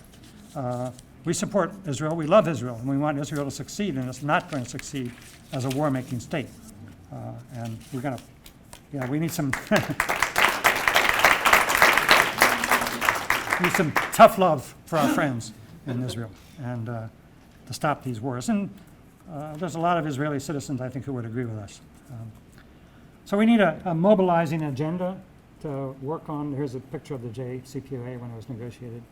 We support Israel, we love Israel, and we want Israel to succeed, and it's not going to succeed as a war-making state. And we're going to, we need some need some tough love for our friends in Israel and to stop these wars. And there's a lot of Israeli citizens, I think, who would agree with us. So we need a mobilizing agenda to work on. Here's a picture of the CFPA when it was negotiated.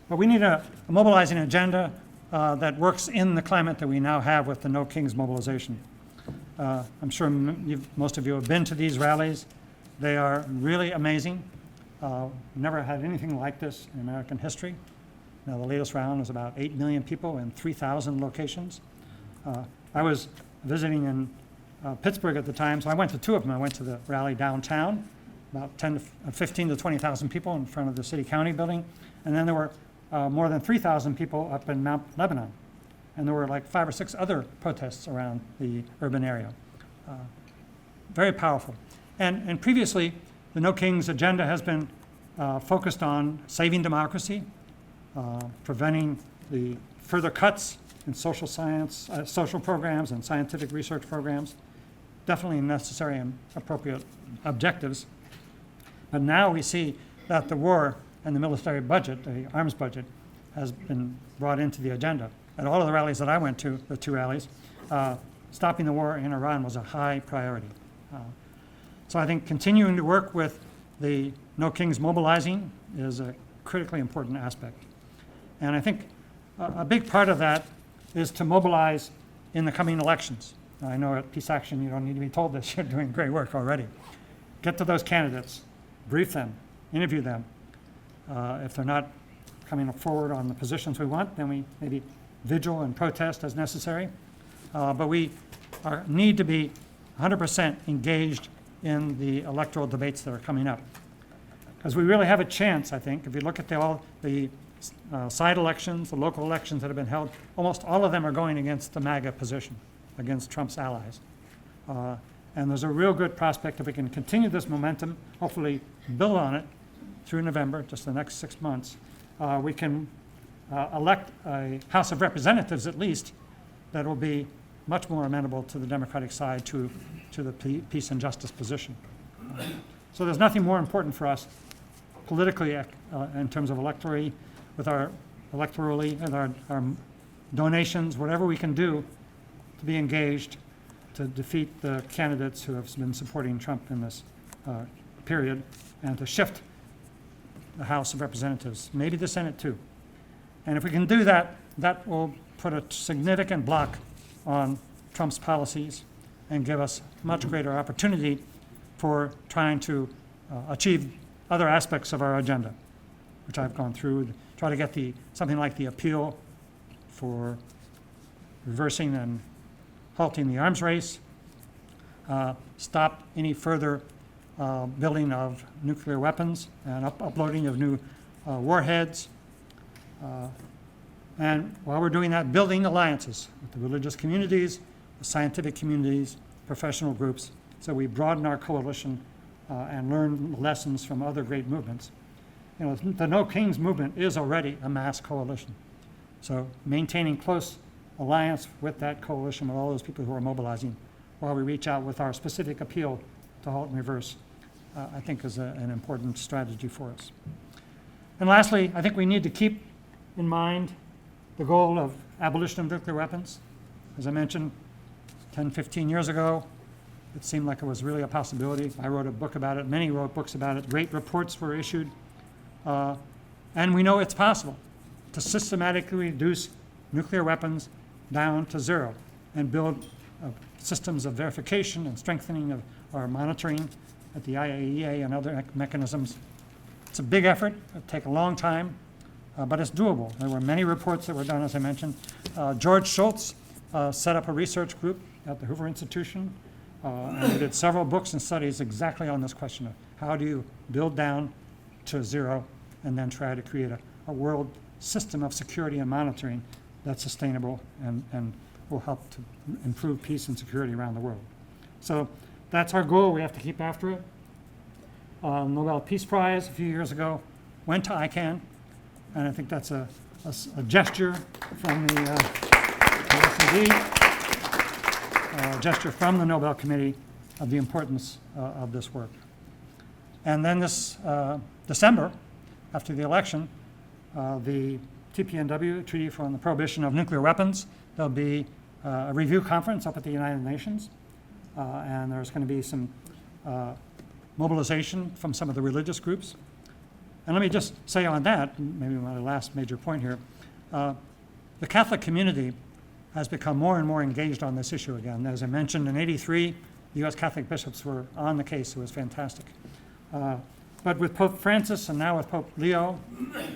But we need a mobilizing agenda that works in the climate that we now have with the No Kings mobilization. I'm sure most of you have been to these rallies. They are really amazing. Never had anything like this in American history. Now, the latest round was about 8 million people in 3,000 locations. I was visiting in Pittsburgh at the time, so I went to two of them. I went to the rally downtown, about 15 to 20,000 people in front of the city county building, and then there were more than 3,000 people up in Mount Lebanon, and there were like 5 or 6 other protests around the urban area. Very powerful. And previously, the No Kings agenda has been focused on saving democracy, preventing the further cuts in social science, social programs and scientific research programs, definitely necessary and appropriate objectives. But now we see that the war and the military budget, the arms budget, has been brought into the agenda. At all of the rallies that I went to, the 2 rallies, stopping the war in Iran was a high priority. So I think continuing to work with the No Kings mobilizing is a critically important aspect. And I think a big part of that is to mobilize in the coming elections. I know at Peace Action you don't need to be told this, you're doing great work already. Get to those candidates, brief them, interview them. If they're not coming forward on the positions we want, then we maybe vigil and protest as necessary. But we need to be 100% engaged in the electoral debates that are coming up. Because we really have a chance, I think, if you look at all the side elections, the local elections that have been held, almost all of them are going against the MAGA position, against Trump's allies. And there's a real good prospect if we can continue this momentum, hopefully build on it through November, just the next 6 months, we can elect a House of Representatives at least that will be much more amenable to the Democratic side to the peace and justice position. So there's nothing more important for us politically in terms of electorally and our donations, whatever we can do to be engaged to defeat the candidates who have been supporting Trump in this period and to shift the House of Representatives, maybe the Senate too. And if we can do that, that will put a significant block on Trump's policies and give us much greater opportunity for trying to achieve other aspects of our agenda, which I've gone through, try to get something like the appeal for reversing and halting the arms race, stop any further building of nuclear weapons and uploading of new warheads. And while we're doing that, building alliances with the religious communities, the scientific communities, professional groups, so we broaden our coalition and learn lessons from other great movements. You know, the No Kings movement is already a mass coalition. So maintaining close alliance with that coalition, with all those people who are mobilizing, while we reach out with our specific appeal to halt and reverse, I think is an important strategy for us. And lastly, I think we need to keep in mind the goal of abolition of nuclear weapons. As I mentioned, 10, 15 years ago, it seemed like it was really a possibility. I wrote a book about it. Many wrote books about it. Great reports were issued. And we know it's possible to systematically reduce nuclear weapons down to zero and build systems of verification and strengthening of our monitoring at the IAEA and other mechanisms. It's a big effort. It'll take a long time, but it's doable. There were many reports that were done, as I mentioned. George Shultz set up a research group at the Hoover Institution, and we did several books and studies exactly on this question of how do you build down to zero and then try to create a world system of security and monitoring that's sustainable and will help to improve peace and security around the world. So that's our goal. We have to keep after it. Nobel Peace Prize a few years ago went to ICANN, and I think that's a gesture from the S&D, a gesture from the Nobel Committee of the importance of this work. And then this December, after the election, the TPNW, Treaty on the Prohibition of Nuclear Weapons, there'll be a review conference up at the United Nations, and there's going to be some mobilization from some of the religious groups. And let me just say on that, maybe my last major point here, the Catholic community has become more and more engaged on this issue again. As I mentioned, in '83, the U.S. Catholic bishops were on the case. It was fantastic. But with Pope Francis and now with Pope Leo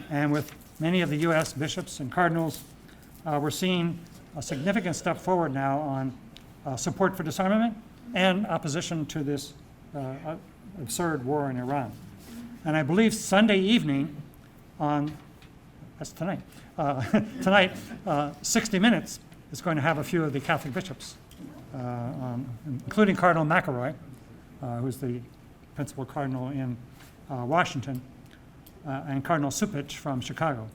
and with many of the U.S. bishops and cardinals, we're seeing a significant step forward now on support for disarmament and opposition to this absurd war in Iran. And I believe Sunday evening that's tonight, tonight, 60 Minutes is going to have a few of the Catholic bishops, including Cardinal McElroy, who's the principal cardinal in Washington, and Cardinal Supich from Chicago.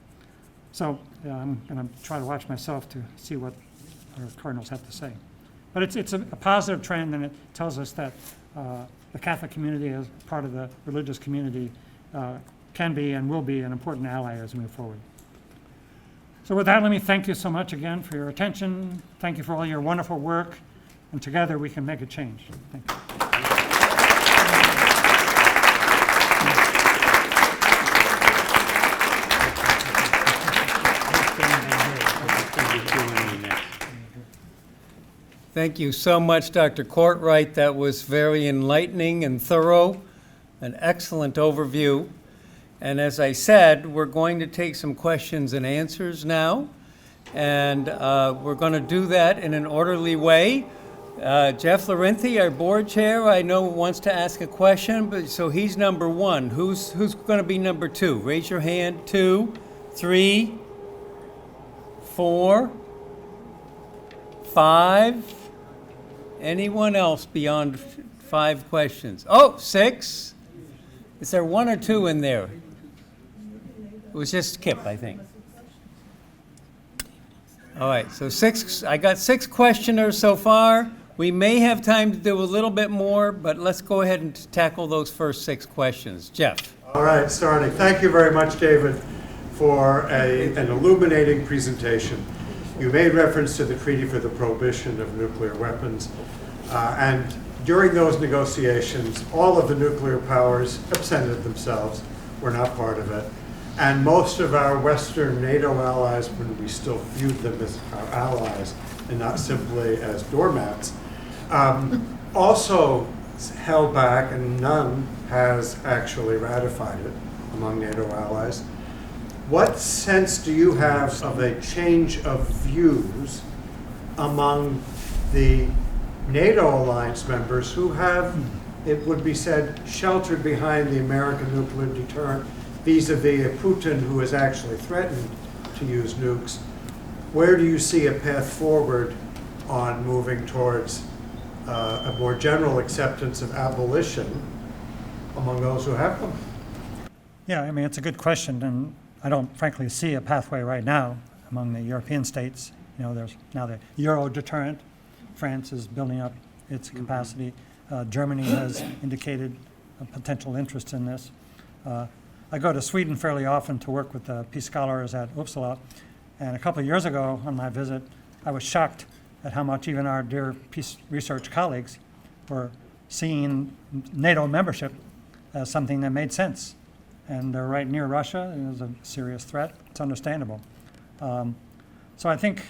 So I'm going to try to watch myself to see what our cardinals have to say. But it's a positive trend, and it tells us that the Catholic community, as part of the religious community, can be and will be an important ally as we move forward. So with that, let me thank you so much again for your attention. Thank you for all your wonderful work, and together we can make a change. Thank you. Thank you so much, Dr. Courtwright. That was very enlightening and thorough, an excellent overview. And as I said, we're going to take some questions and answers now. And we're going to do that in an orderly way. Jeff Laurenti, our board chair, I know wants to ask a question, but so he's number one. Who's going to be number two? Raise your hand. 2, 3, 4, 5. Anyone else beyond 5 questions? Oh, 6. Is there 1 or 2 in there? It was just Kip, I think. All right, so 6. I got 6 questioners so far. We may have time to do a little bit more, but let's go ahead and tackle those first 6 questions. Jeff. All right, starting. Thank you very much, David, for an illuminating presentation. You made reference to the Treaty for the Prohibition of Nuclear Weapons, and during those negotiations, all of the nuclear powers absented themselves, were not part of it, and most of our Western NATO allies, when we still viewed them as our allies and not simply as doormats, also held back, and none has actually ratified it among NATO allies. What sense do you have of a change of views among the NATO alliance members who have, it would be said, sheltered behind the American nuclear deterrent vis-a-vis a Putin who has actually threatened to use nukes? Where do you see a path forward on moving towards a more general acceptance of abolition among those who have them? Yeah, I mean, it's a good question, and I don't frankly see a pathway right now among the European states. You know, there's now the Euro deterrent. France is building up its capacity. Germany has indicated a potential interest in this. I go to Sweden fairly often to work with the peace scholars at Uppsala, and a couple of years ago on my visit, I was shocked at how much even our dear peace research colleagues were seeing NATO membership as something that made sense. And they're right near Russia, and it's a serious threat. It's understandable. So I think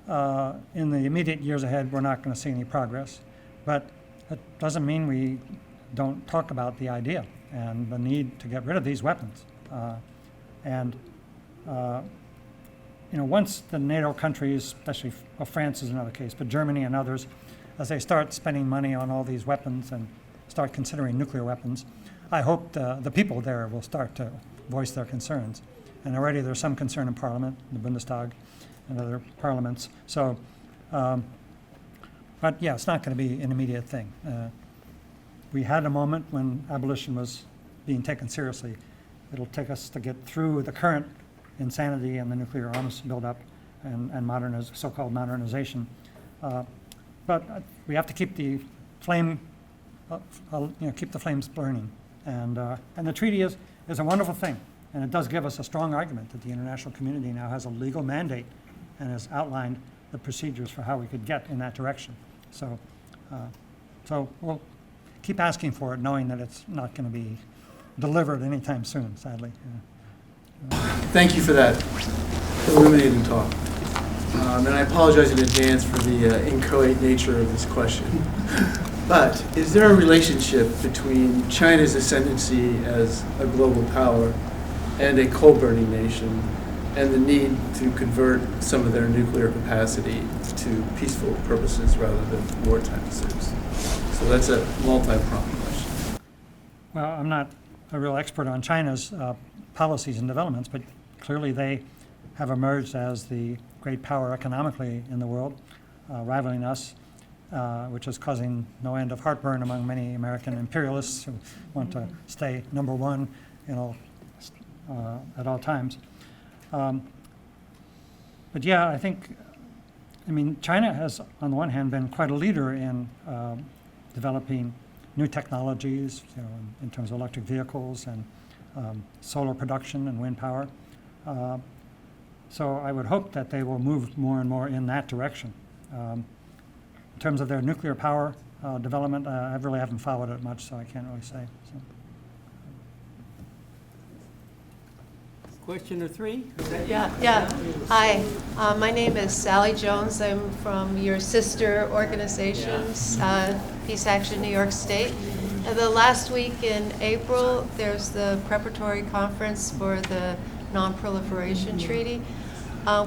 in the immediate years ahead, we're not going to see any progress. But that doesn't mean we don't talk about the idea and the need to get rid of these weapons. You know, once the NATO countries, especially France is another case, but Germany and others, as they start spending money on all these weapons and start considering nuclear weapons, I hope the people there will start to voice their concerns. And already there's some concern in Parliament, the Bundestag, and other parliaments. So, but yeah, it's not going to be an immediate thing. We had a moment when abolition was being taken seriously. It'll take us to get through the current insanity and the nuclear arms buildup and so-called modernization. But we have to keep the flame, keep the flames burning. And the treaty is a wonderful thing, and it does give us a strong argument that the international community now has a legal mandate and has outlined the procedures for how we could get in that direction. So we'll keep asking for it, knowing that it's not going to be delivered anytime soon, sadly. Thank you for that illuminating talk. And I apologize in advance for the inchoate nature of this question. But is there a relationship between China's ascendancy as a global power and a coal-burning nation and the need to convert some of their nuclear capacity to peaceful purposes rather than wartime pursuits. So that's a multi-pronged question. Well, I'm not a real expert on China's policies and developments, but clearly they have emerged as the great power economically in the world, rivaling us, which is causing no end of heartburn among many American imperialists who want to stay number one, at all times. But yeah, I think, China has, on the one hand, been quite a leader in developing new technologies, in terms of electric vehicles and solar production and wind power. So I would hope that they will move more and more in that direction. In terms of their nuclear power development, I really haven't followed it much, so I can't really say. So. Question or three? Yeah. Hi, my name is Sally Jones. I'm from your sister organizations, Peace Action New York State. The last week in April, there's the preparatory conference for the Non-Proliferation Treaty.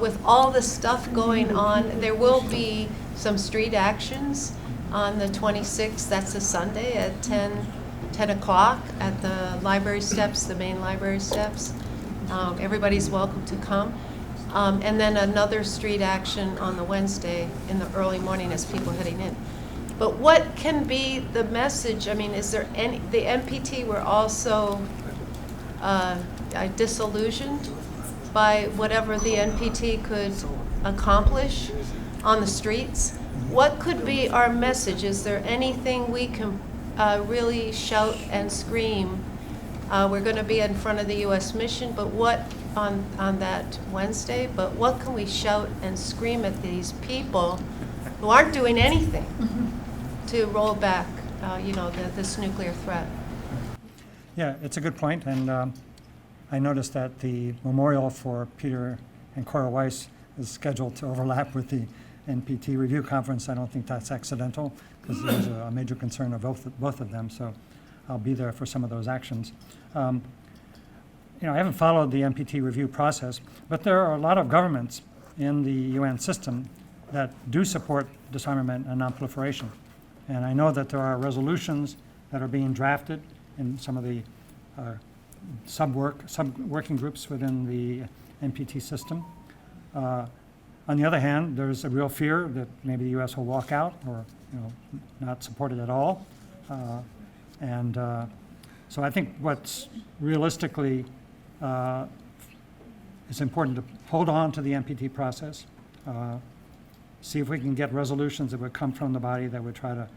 With all the stuff going on, there will be some street actions on the 26th, that's a Sunday, at 10 o'clock at the library steps, the main library steps. Everybody's welcome to come. And then another street action on the Wednesday in the early morning as people heading in. But what can be the message? Is there any, the NPT were also disillusioned by whatever the NPT could accomplish on the streets. What could be our message? Is there anything we can really shout and scream? We're going to be in front of the U.S. mission, but what on that Wednesday? But what can we shout and scream at these people who aren't doing anything to roll back, this nuclear threat? Yeah, it's a good point, and I noticed that the memorial for Peter and Cora Weiss is scheduled to overlap with the NPT review conference. I don't think that's accidental, because there's a major concern of both of them, so I'll be there for some of those actions. I haven't followed the NPT review process, but there are a lot of governments in the UN system that do support disarmament and nonproliferation. And I know that there are resolutions that are being drafted in some of the sub-working groups within the NPT system. On the other hand, there's a real fear that maybe the U.S. will walk out or not support it at all. So I think what's realistically is important to hold on to the NPT process, see if we can get resolutions that would come from the body that would try to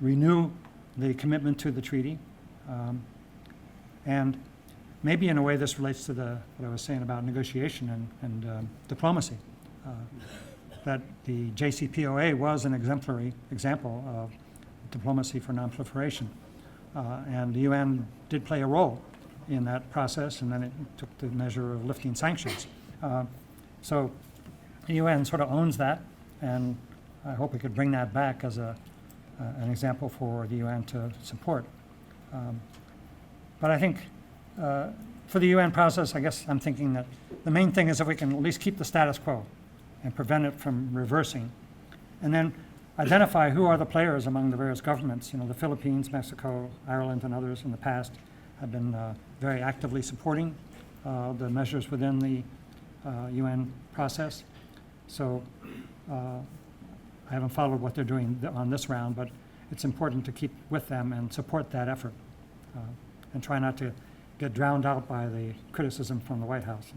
renew the commitment to the treaty. And maybe in a way this relates to what I was saying about negotiation and diplomacy. That the JCPOA was an exemplary example of diplomacy for nonproliferation. And the UN did play a role in that process, and then it took the measure of lifting sanctions. So the UN sort of owns that, and I hope we could bring that back as an example for the UN to support. But I think for the UN process, I guess I'm thinking that the main thing is if we can at least keep the status quo and prevent it from reversing, and then identify who are the players among the various governments. The Philippines, Mexico, Ireland, and others in the past have been very actively supporting the measures within the UN process. So I haven't followed what they're doing on this round, but it's important to keep with them and support that effort and try not to get drowned out by the criticism from the White House.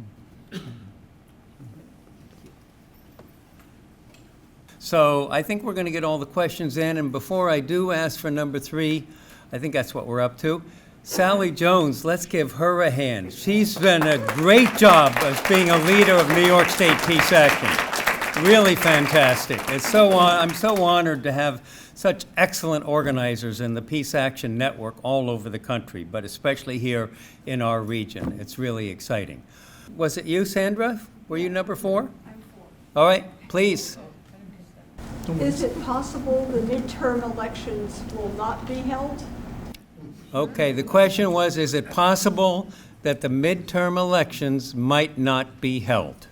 So I think we're going to get all the questions in, and before I do ask for number 3, I think that's what we're up to. Sally Jones, let's give her a hand. She's done a great job of being a leader of New York State Peace Action. Really fantastic. I'm so honored to have such excellent organizers in the Peace Action Network all over the country, but especially here in our region. It's really exciting. Was it you, Sandra? Were you number 4? I'm 4. All right, please. Is it possible the midterm elections will not be held? Okay, the question was, is it possible that the midterm elections might not be held?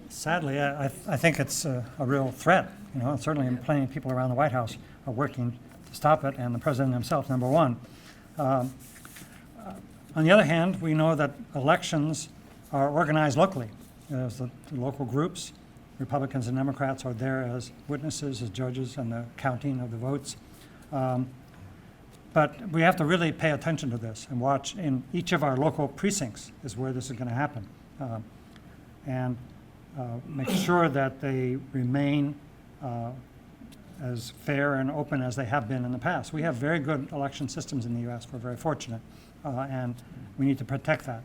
Sadly, I think it's a real threat. You know, certainly plenty of people around the White House are working to stop it, and the president himself, number one. On the other hand, we know that elections are organized locally. There's the local groups, Republicans and Democrats are there as witnesses, as judges, and the counting of the votes. But we have to really pay attention to this and watch in each of our local precincts is where this is going to happen. And make sure that they remain as fair and open as they have been in the past. We have very good election systems in the U.S. We're very fortunate, and we need to protect that.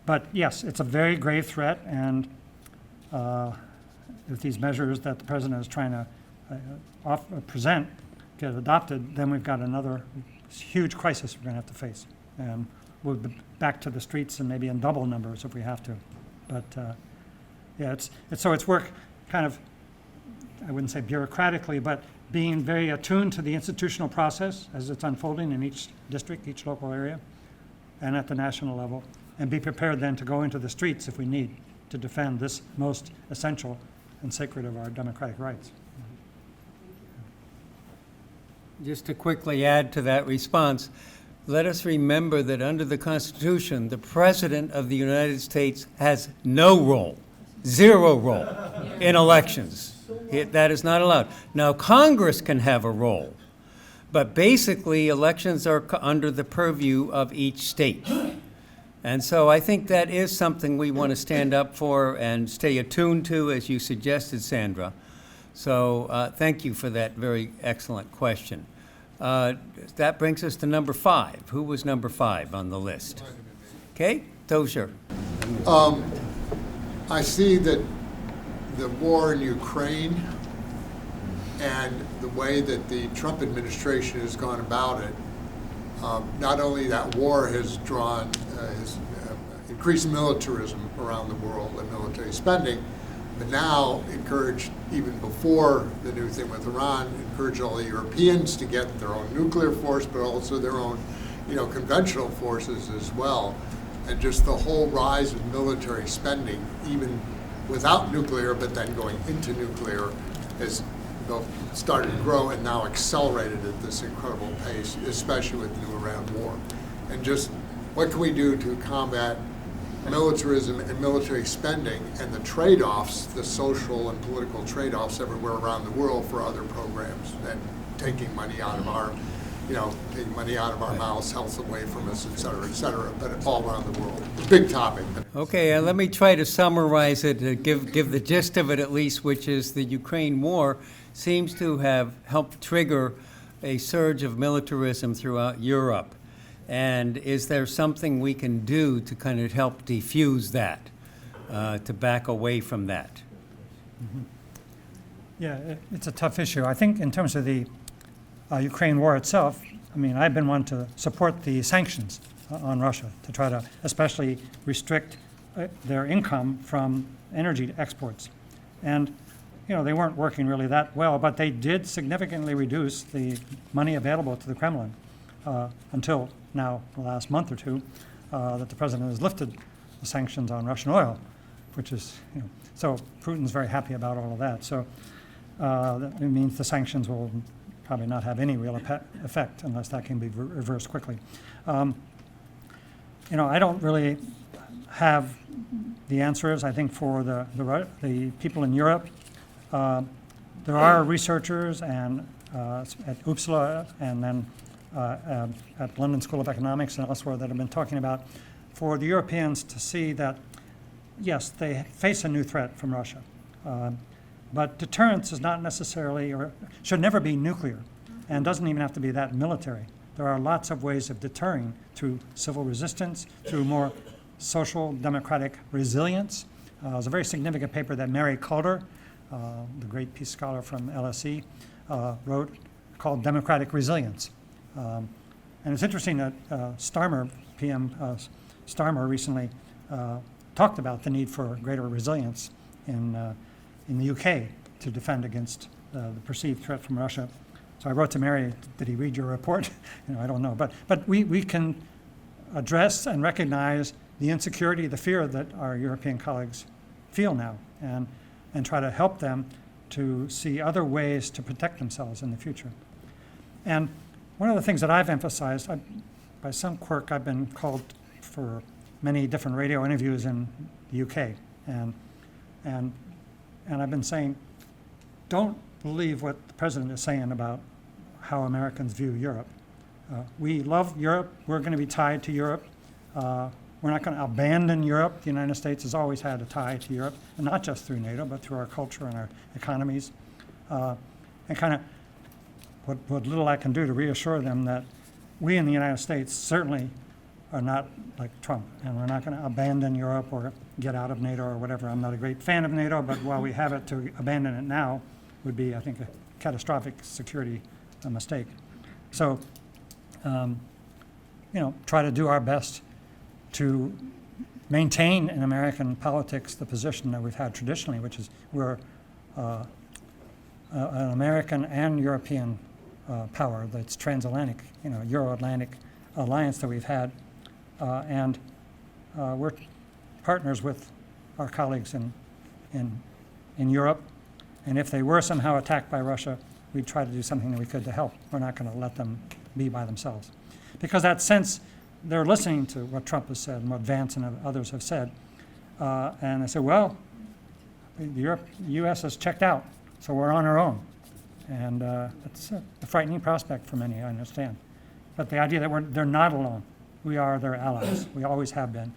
But yes, it's a very grave threat, and if these measures that the president is trying to present get adopted, then we've got another huge crisis we're going to have to face. And we'll be back to the streets and maybe in double numbers if we have to. But yeah, it's work kind of, I wouldn't say bureaucratically, but being very attuned to the institutional process as it's unfolding in each district, each local area, and at the national level, and be prepared then to go into the streets if we need to defend this most essential and sacred of our democratic rights. Just to quickly add to that response, let us remember that under the Constitution, the President of the United States has no role, zero role in elections. That is not allowed. Now, Congress can have a role, but basically elections are under the purview of each state. And so I think that is something we want to stand up for and stay attuned to, as you suggested, Sandra. So thank you for that very excellent question. That brings us to number 5. Who was number 5 on the list? Okay, Dozier. I see that the war in Ukraine and the way that the Trump administration has gone about it, not only that war has drawn increased militarism around the world and military spending, but now encouraged, even before the new thing with Iran, encourage all the Europeans to get their own nuclear force, but also their own, conventional forces as well. And just the whole rise of military spending, even without nuclear, but then going into nuclear, has started to grow and now accelerated at this incredible pace, especially with the new Iran war. And just what can we do to combat militarism and military spending and the trade-offs, the social and political trade-offs everywhere around the world for other programs, and taking money out of our, taking money out of our mouths, health away from us, et cetera, but all around the world. Big topic. Okay, let me try to summarize it, give the gist of it at least, which is the Ukraine war seems to have helped trigger a surge of militarism throughout Europe. And is there something we can do to kind of help defuse that, to back away from that? Mm-hmm. Yeah, it's a tough issue. I think in terms of the Ukraine war itself, I mean, I've been one to support the sanctions on Russia to try to especially restrict their income from energy exports. And, they weren't working really that well, but they did significantly reduce the money available to the Kremlin until now, the last month or two, that the president has lifted the sanctions on Russian oil, which is, so Putin's very happy about all of that. So that means the sanctions will probably not have any real effect unless that can be reversed quickly. I don't really have the answers, I think, for the people in Europe. There are researchers and at Uppsala and then at London School of Economics and elsewhere that have been talking about for the Europeans to see that, yes, they face a new threat from Russia. But deterrence is not necessarily, or should never be nuclear, and doesn't even have to be that military. There are lots of ways of deterring through civil resistance, through more social democratic resilience. It was a very significant paper that Mary Calder, the great peace scholar from LSE, wrote called Democratic Resilience. And it's interesting that Starmer, PM Starmer, recently talked about the need for greater resilience in the UK to defend against the perceived threat from Russia. So I wrote to Mary, did he read your report? I don't know. But we can address and recognize the insecurity, the fear that our European colleagues feel now, and try to help them to see other ways to protect themselves in the future. And one of the things that I've emphasized, by some quirk, I've been called for many different radio interviews in the UK, and I've been saying, don't believe what the president is saying about how Americans view Europe. We love Europe. We're going to be tied to Europe. We're not going to abandon Europe. The United States has always had a tie to Europe, and not just through NATO, but through our culture and our economies. And kind of what little I can do to reassure them that we in the United States certainly are not like Trump, and we're not going to abandon Europe or get out of NATO or whatever. I'm not a great fan of NATO, but while we have it, to abandon it now would be, I think, a catastrophic security mistake. So, try to do our best to maintain in American politics the position that we've had traditionally, which is we're an American and European power that's transatlantic, Euro-Atlantic alliance that we've had, and we're partners with our colleagues in Europe, and if they were somehow attacked by Russia, we'd try to do something that we could to help. We're not going to let them be by themselves. Because that sense, they're listening to what Trump has said and what Vance and others have said, and they say, well, the U.S. has checked out, so we're on our own. And it's a frightening prospect for many, I understand. But the idea that they're not alone. We are their allies. We always have been,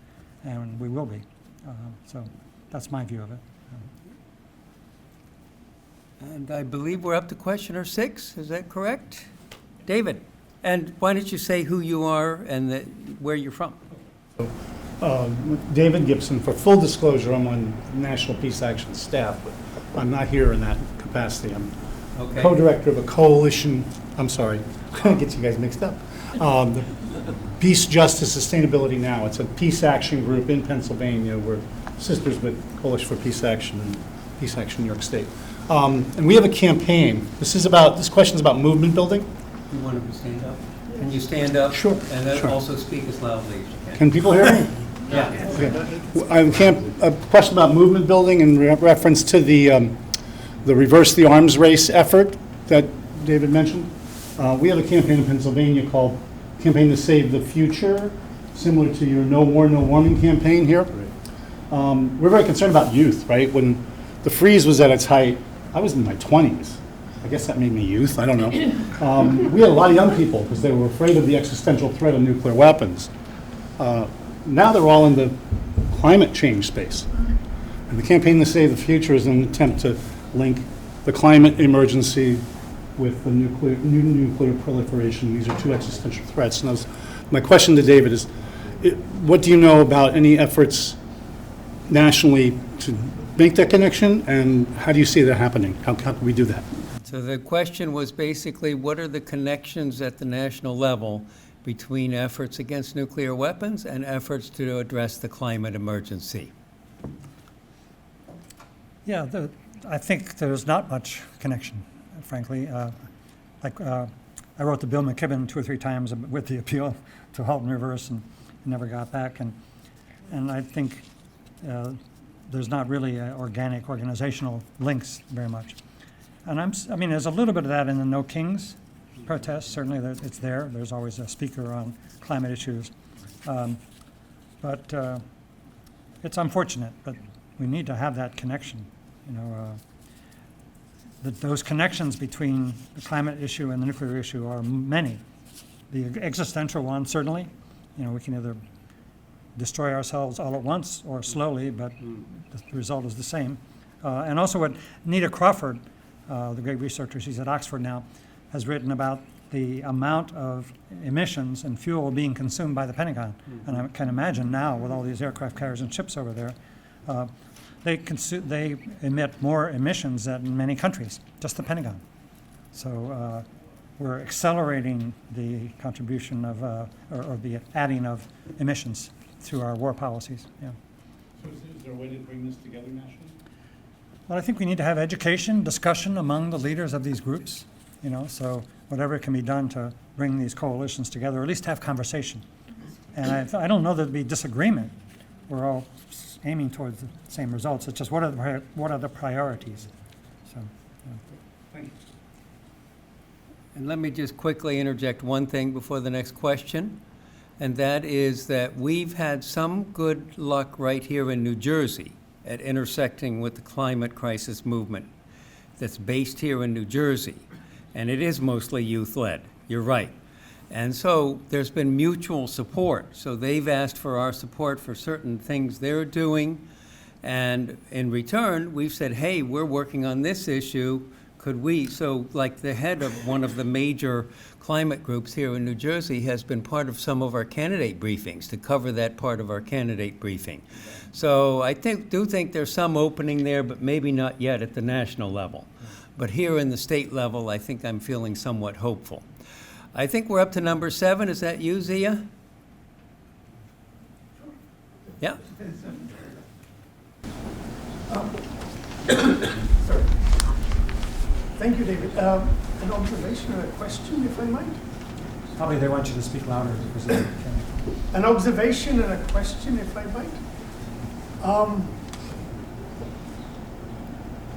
and we will be. So that's my view of it. And I believe we're up to questioner 6. Is that correct? David, and why don't you say who you are and where you're from? David Gibson. For full disclosure, I'm on National Peace Action staff, but I'm not here in that capacity. I'm co-director of a coalition. I'm sorry, I'm going to get you guys mixed up. The Peace, Justice, Sustainability Now. It's a peace action group in Pennsylvania. We're sisters with Coalition for Peace Action and Peace Action New York State. And we have a campaign. This question is about movement building. You want to stand up? Can you stand up? Sure. And then sure. also speak as loudly as you can. Can people hear me? Yeah. Okay. A question about movement building in reference to the Reverse the Arms Race effort that David mentioned. We have a campaign in Pennsylvania called Campaign to Save the Future, similar to your No War, No Warming campaign here. We're very concerned about youth, right? When the freeze was at its height, I was in my 20s. I guess that made me youth, I don't know. We had a lot of young people because they were afraid of the existential threat of nuclear weapons. Now they're all in the climate change space. And the Campaign to Save the Future is an attempt to link the climate emergency with the new nuclear proliferation. These are two existential threats. And my question to David is, what do you know about any efforts nationally to make that connection, and how do you see that happening? How can we do that? So the question was basically, what are the connections at the national level between efforts against nuclear weapons and efforts to address the climate emergency? Yeah, I think there's not much connection, frankly. I wrote to Bill McKibben 2 or 3 times with the appeal to halt and reverse, and never got back. And I think there's not really organic organizational links very much. And I mean, there's a little bit of that in the No Kings protests. Certainly, it's there. There's always a speaker on climate issues, but it's unfortunate. But we need to have that connection. Those connections between the climate issue and the nuclear issue are many. The existential one, certainly. We can either destroy ourselves all at once or slowly, but the result is the same. And also what Nita Crawford, the great researcher, she's at Oxford now, has written about the amount of emissions and fuel being consumed by the Pentagon. And I can imagine now, with all these aircraft carriers and ships over there, they emit more emissions than many countries, just the Pentagon. So we're accelerating the contribution of, or the adding of emissions through our war policies. Yeah. So is there a way to bring this together nationally? Well, I think we need to have education, discussion among the leaders of these groups. so whatever can be done to bring these coalitions together, or at least have conversation. And I don't know there'd be disagreement. We're all aiming towards the same results. It's just what are the priorities? So, Thank you. And let me just quickly interject one thing before the next question, and that is that we've had some good luck right here in New Jersey at intersecting with the climate crisis movement that's based here in New Jersey, and it is mostly youth-led. You're right. And so there's been mutual support. So they've asked for our support for certain things they're doing. And in return, we've said, hey, we're working on this issue. Could we? So like the head of one of the major climate groups here in New Jersey has been part of some of our candidate briefings to cover that part of our candidate briefing. So I do think there's some opening there, but maybe not yet at the national level. But here in the state level, I think I'm feeling somewhat hopeful. I think we're up to number 7. Is that you, Zia? Yeah. Thank you, David. An observation and a question, if I might. probably they want you to speak louder because they can't. An observation and a question, if I might.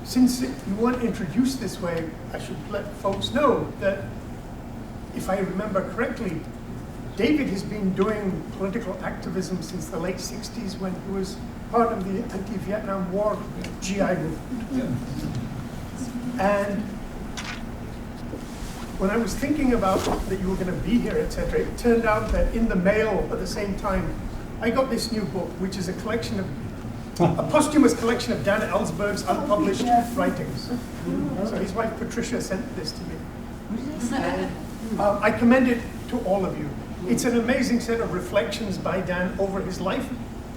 Since you weren't introduced this way, I should let folks know that, if I remember correctly, David has been doing political activism since the late 60s when he was part of the anti-Vietnam War GI movement. And when I was thinking about that you were going to be here, etc., it turned out that in the mail at the same time, I got this new book, which is a collection of a posthumous collection of Dan Ellsberg's unpublished writings. So his wife Patricia sent this to me. And, I commend it to all of you. It's an amazing set of reflections by Dan over his life,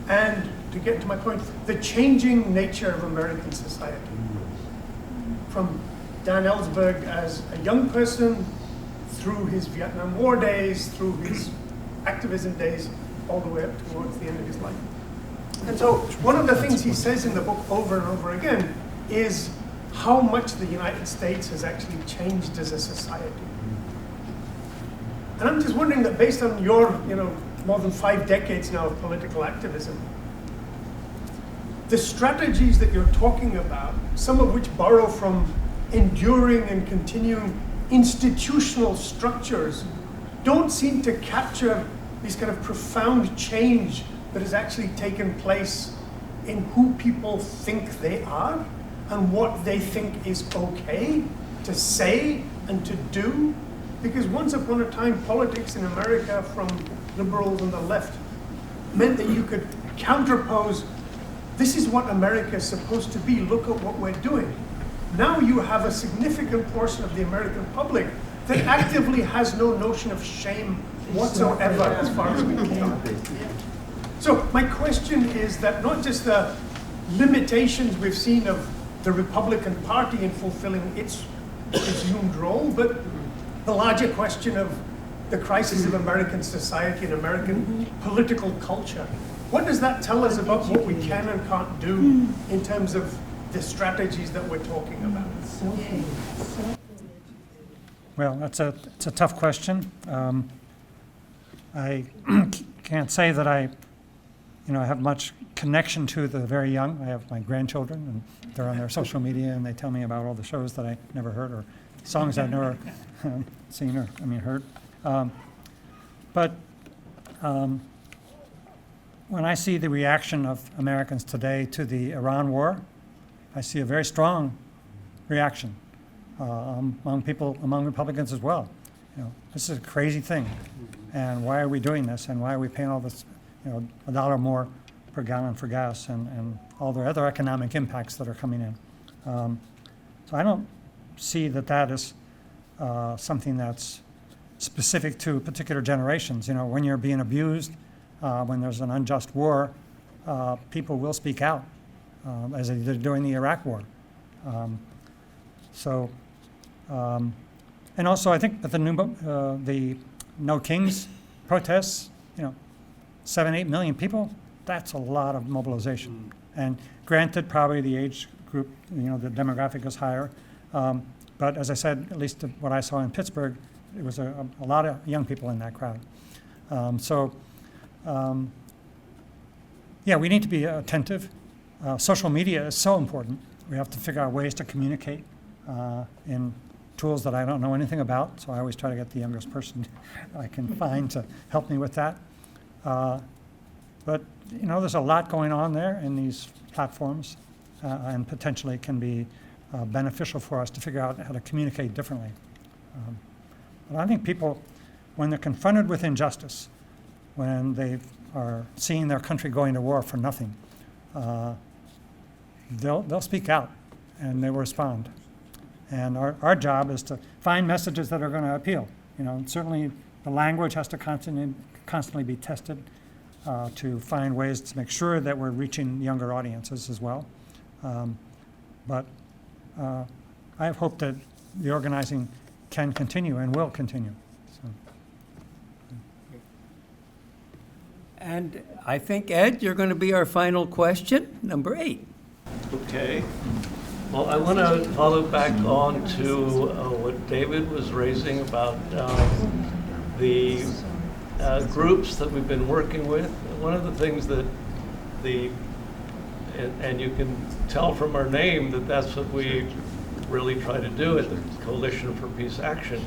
and to get to my point, the changing nature of American society. From Dan Ellsberg as a young person, through his Vietnam War days, through his activism days, all the way up towards the end of his life. And so one of the things he says in the book over and over again is how much the United States has actually changed as a society. And I'm just wondering that based on your, more than 5 decades now of political activism, the strategies that you're talking about, some of which borrow from enduring and continuing institutional structures, don't seem to capture this kind of profound change that has actually taken place in who people think they are and what they think is okay to say and to do. Because once upon a time, politics in America from liberals on the left meant that you could counterpose, this is what America is supposed to be, look at what we're doing. Now you have a significant portion of the American public that actively has no notion of shame whatsoever as far as we came. So my question is that not just the limitations we've seen of the Republican Party in fulfilling its assumed role, but the larger question of the crisis of American society and American political culture. What does that tell us about what we can and can't do in terms of the strategies that we're talking about? Well, it's a tough question. I can't say that I have much connection to the very young. I have my grandchildren, and they're on their social media, and they tell me about all the shows that I never heard or songs I've never seen or heard. But when I see the reaction of Americans today to the Iran war, I see a very strong reaction among Republicans as well. This is a crazy thing, and why are we doing this? And why are we paying all this, $1 more per gallon for gas, and all the other economic impacts that are coming in? So I don't see that is something that's specific to particular generations. When you're being abused, when there's an unjust war, people will speak out, as they did during the Iraq War. And also I think that the No Kings protests, 7-8 million people, that's a lot of mobilization. And granted, probably the age group, the demographic is higher, but But as I said, at least what I saw in Pittsburgh, it was a lot of young people in that crowd. Yeah, we need to be attentive. Social media is so important. We have to figure out ways to communicate in tools that I don't know anything about, so I always try to get the youngest person I can find to help me with that. But you know, there's a lot going on there in these platforms, and potentially can be beneficial for us to figure out how to communicate differently. But I think people, when they're confronted with injustice, when they are seeing their country going to war for nothing, they'll speak out and they will respond. And our job is to find messages that are going to appeal. You know, certainly the language has to constantly be tested to find ways to make sure that we're reaching younger audiences as well. But I hope that the organizing can continue and will continue. So. And I think, Ed, you're going to be our final question, number 8. Okay. Well, I want to follow back on to what David was raising about the groups that we've been working with. One of the things that and you can tell from our name that that's what we really try to do at the Coalition for Peace Action.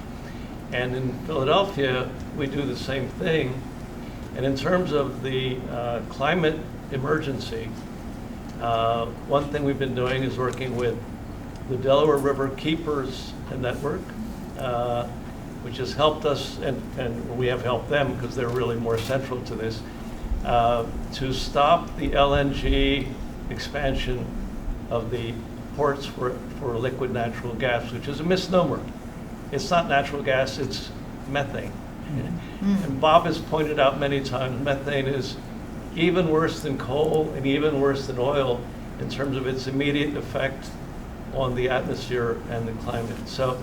And in Philadelphia, we do the same thing. And in terms of the climate emergency, one thing we've been doing is working with the Delaware River Keepers Network, which has helped us, and we have helped them because they're really more central to this, to stop the LNG expansion of the ports for liquid natural gas, which is a misnomer. It's not natural gas, it's methane. And Bob has pointed out many times, methane is even worse than coal and even worse than oil in terms of its immediate effect on the atmosphere and the climate. So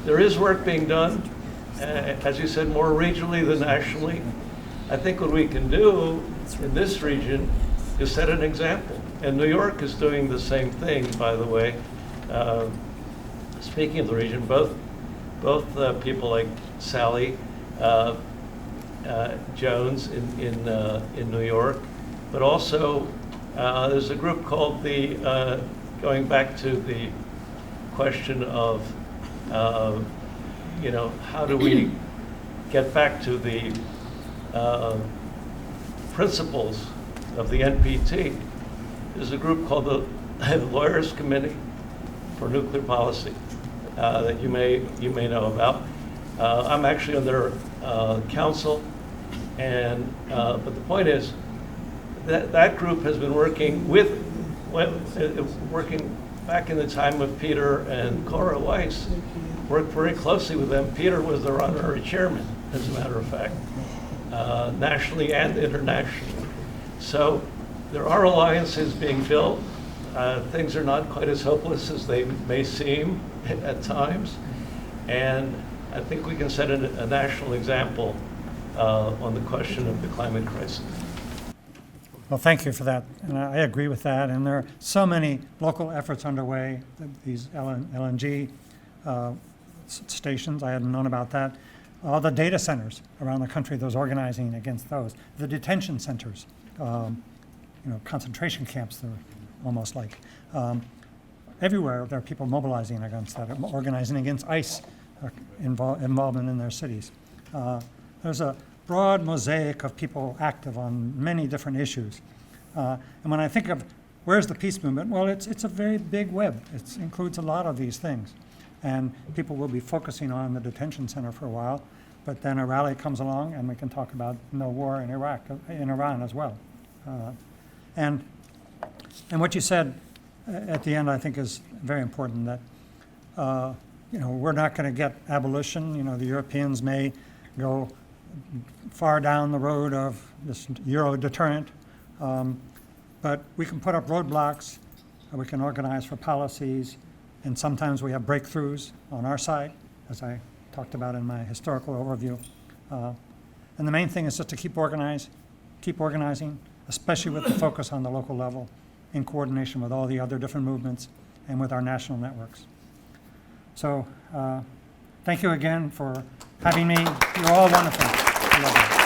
there is work being done, as you said, more regionally than nationally. I think what we can do in this region is set an example. And New York is doing the same thing, by the way. Speaking of the region, both people like Sally Jones in New York, but also there's a group called the, going back to the question of, you know, how do we get back to the principles of the NPT. There's a group called the Lawyers Committee for Nuclear Policy that you may know about. I'm actually on their council, and but the point is that group has been working working back in the time of Peter and Cora Weiss, worked very closely with them. Peter was their honorary chairman, as a matter of fact, nationally and internationally. So there are alliances being built. Things are not quite as hopeless as they may seem at times. And I think we can set a national example on the question of the climate crisis. Well, thank you for that. And I agree with that. And there are so many local efforts underway, these LNG stations. I hadn't known about that. All the data centers around the country, those organizing against those. The detention centers, you know, concentration camps, they're almost like. Everywhere there are people mobilizing against that, organizing against ICE involvement in their cities. There's a broad mosaic of people active on many different issues. And when I think of where's the peace movement, well, it's a very big web. It includes a lot of these things. And people will be focusing on the detention center for a while, but then a rally comes along and we can talk about no war in Iran as well. And what you said at the end, I think, is very important, that you know, we're not going to get abolition. You know, the Europeans may go far down the road of this Euro deterrent, but we can put up roadblocks, we can organize for policies, and sometimes we have breakthroughs on our side, as I talked about in my historical overview. And the main thing is just to keep organizing, especially with the focus on the local level, in coordination with all the other different movements and with our national networks. So thank you again for having me. You're all wonderful. I love you.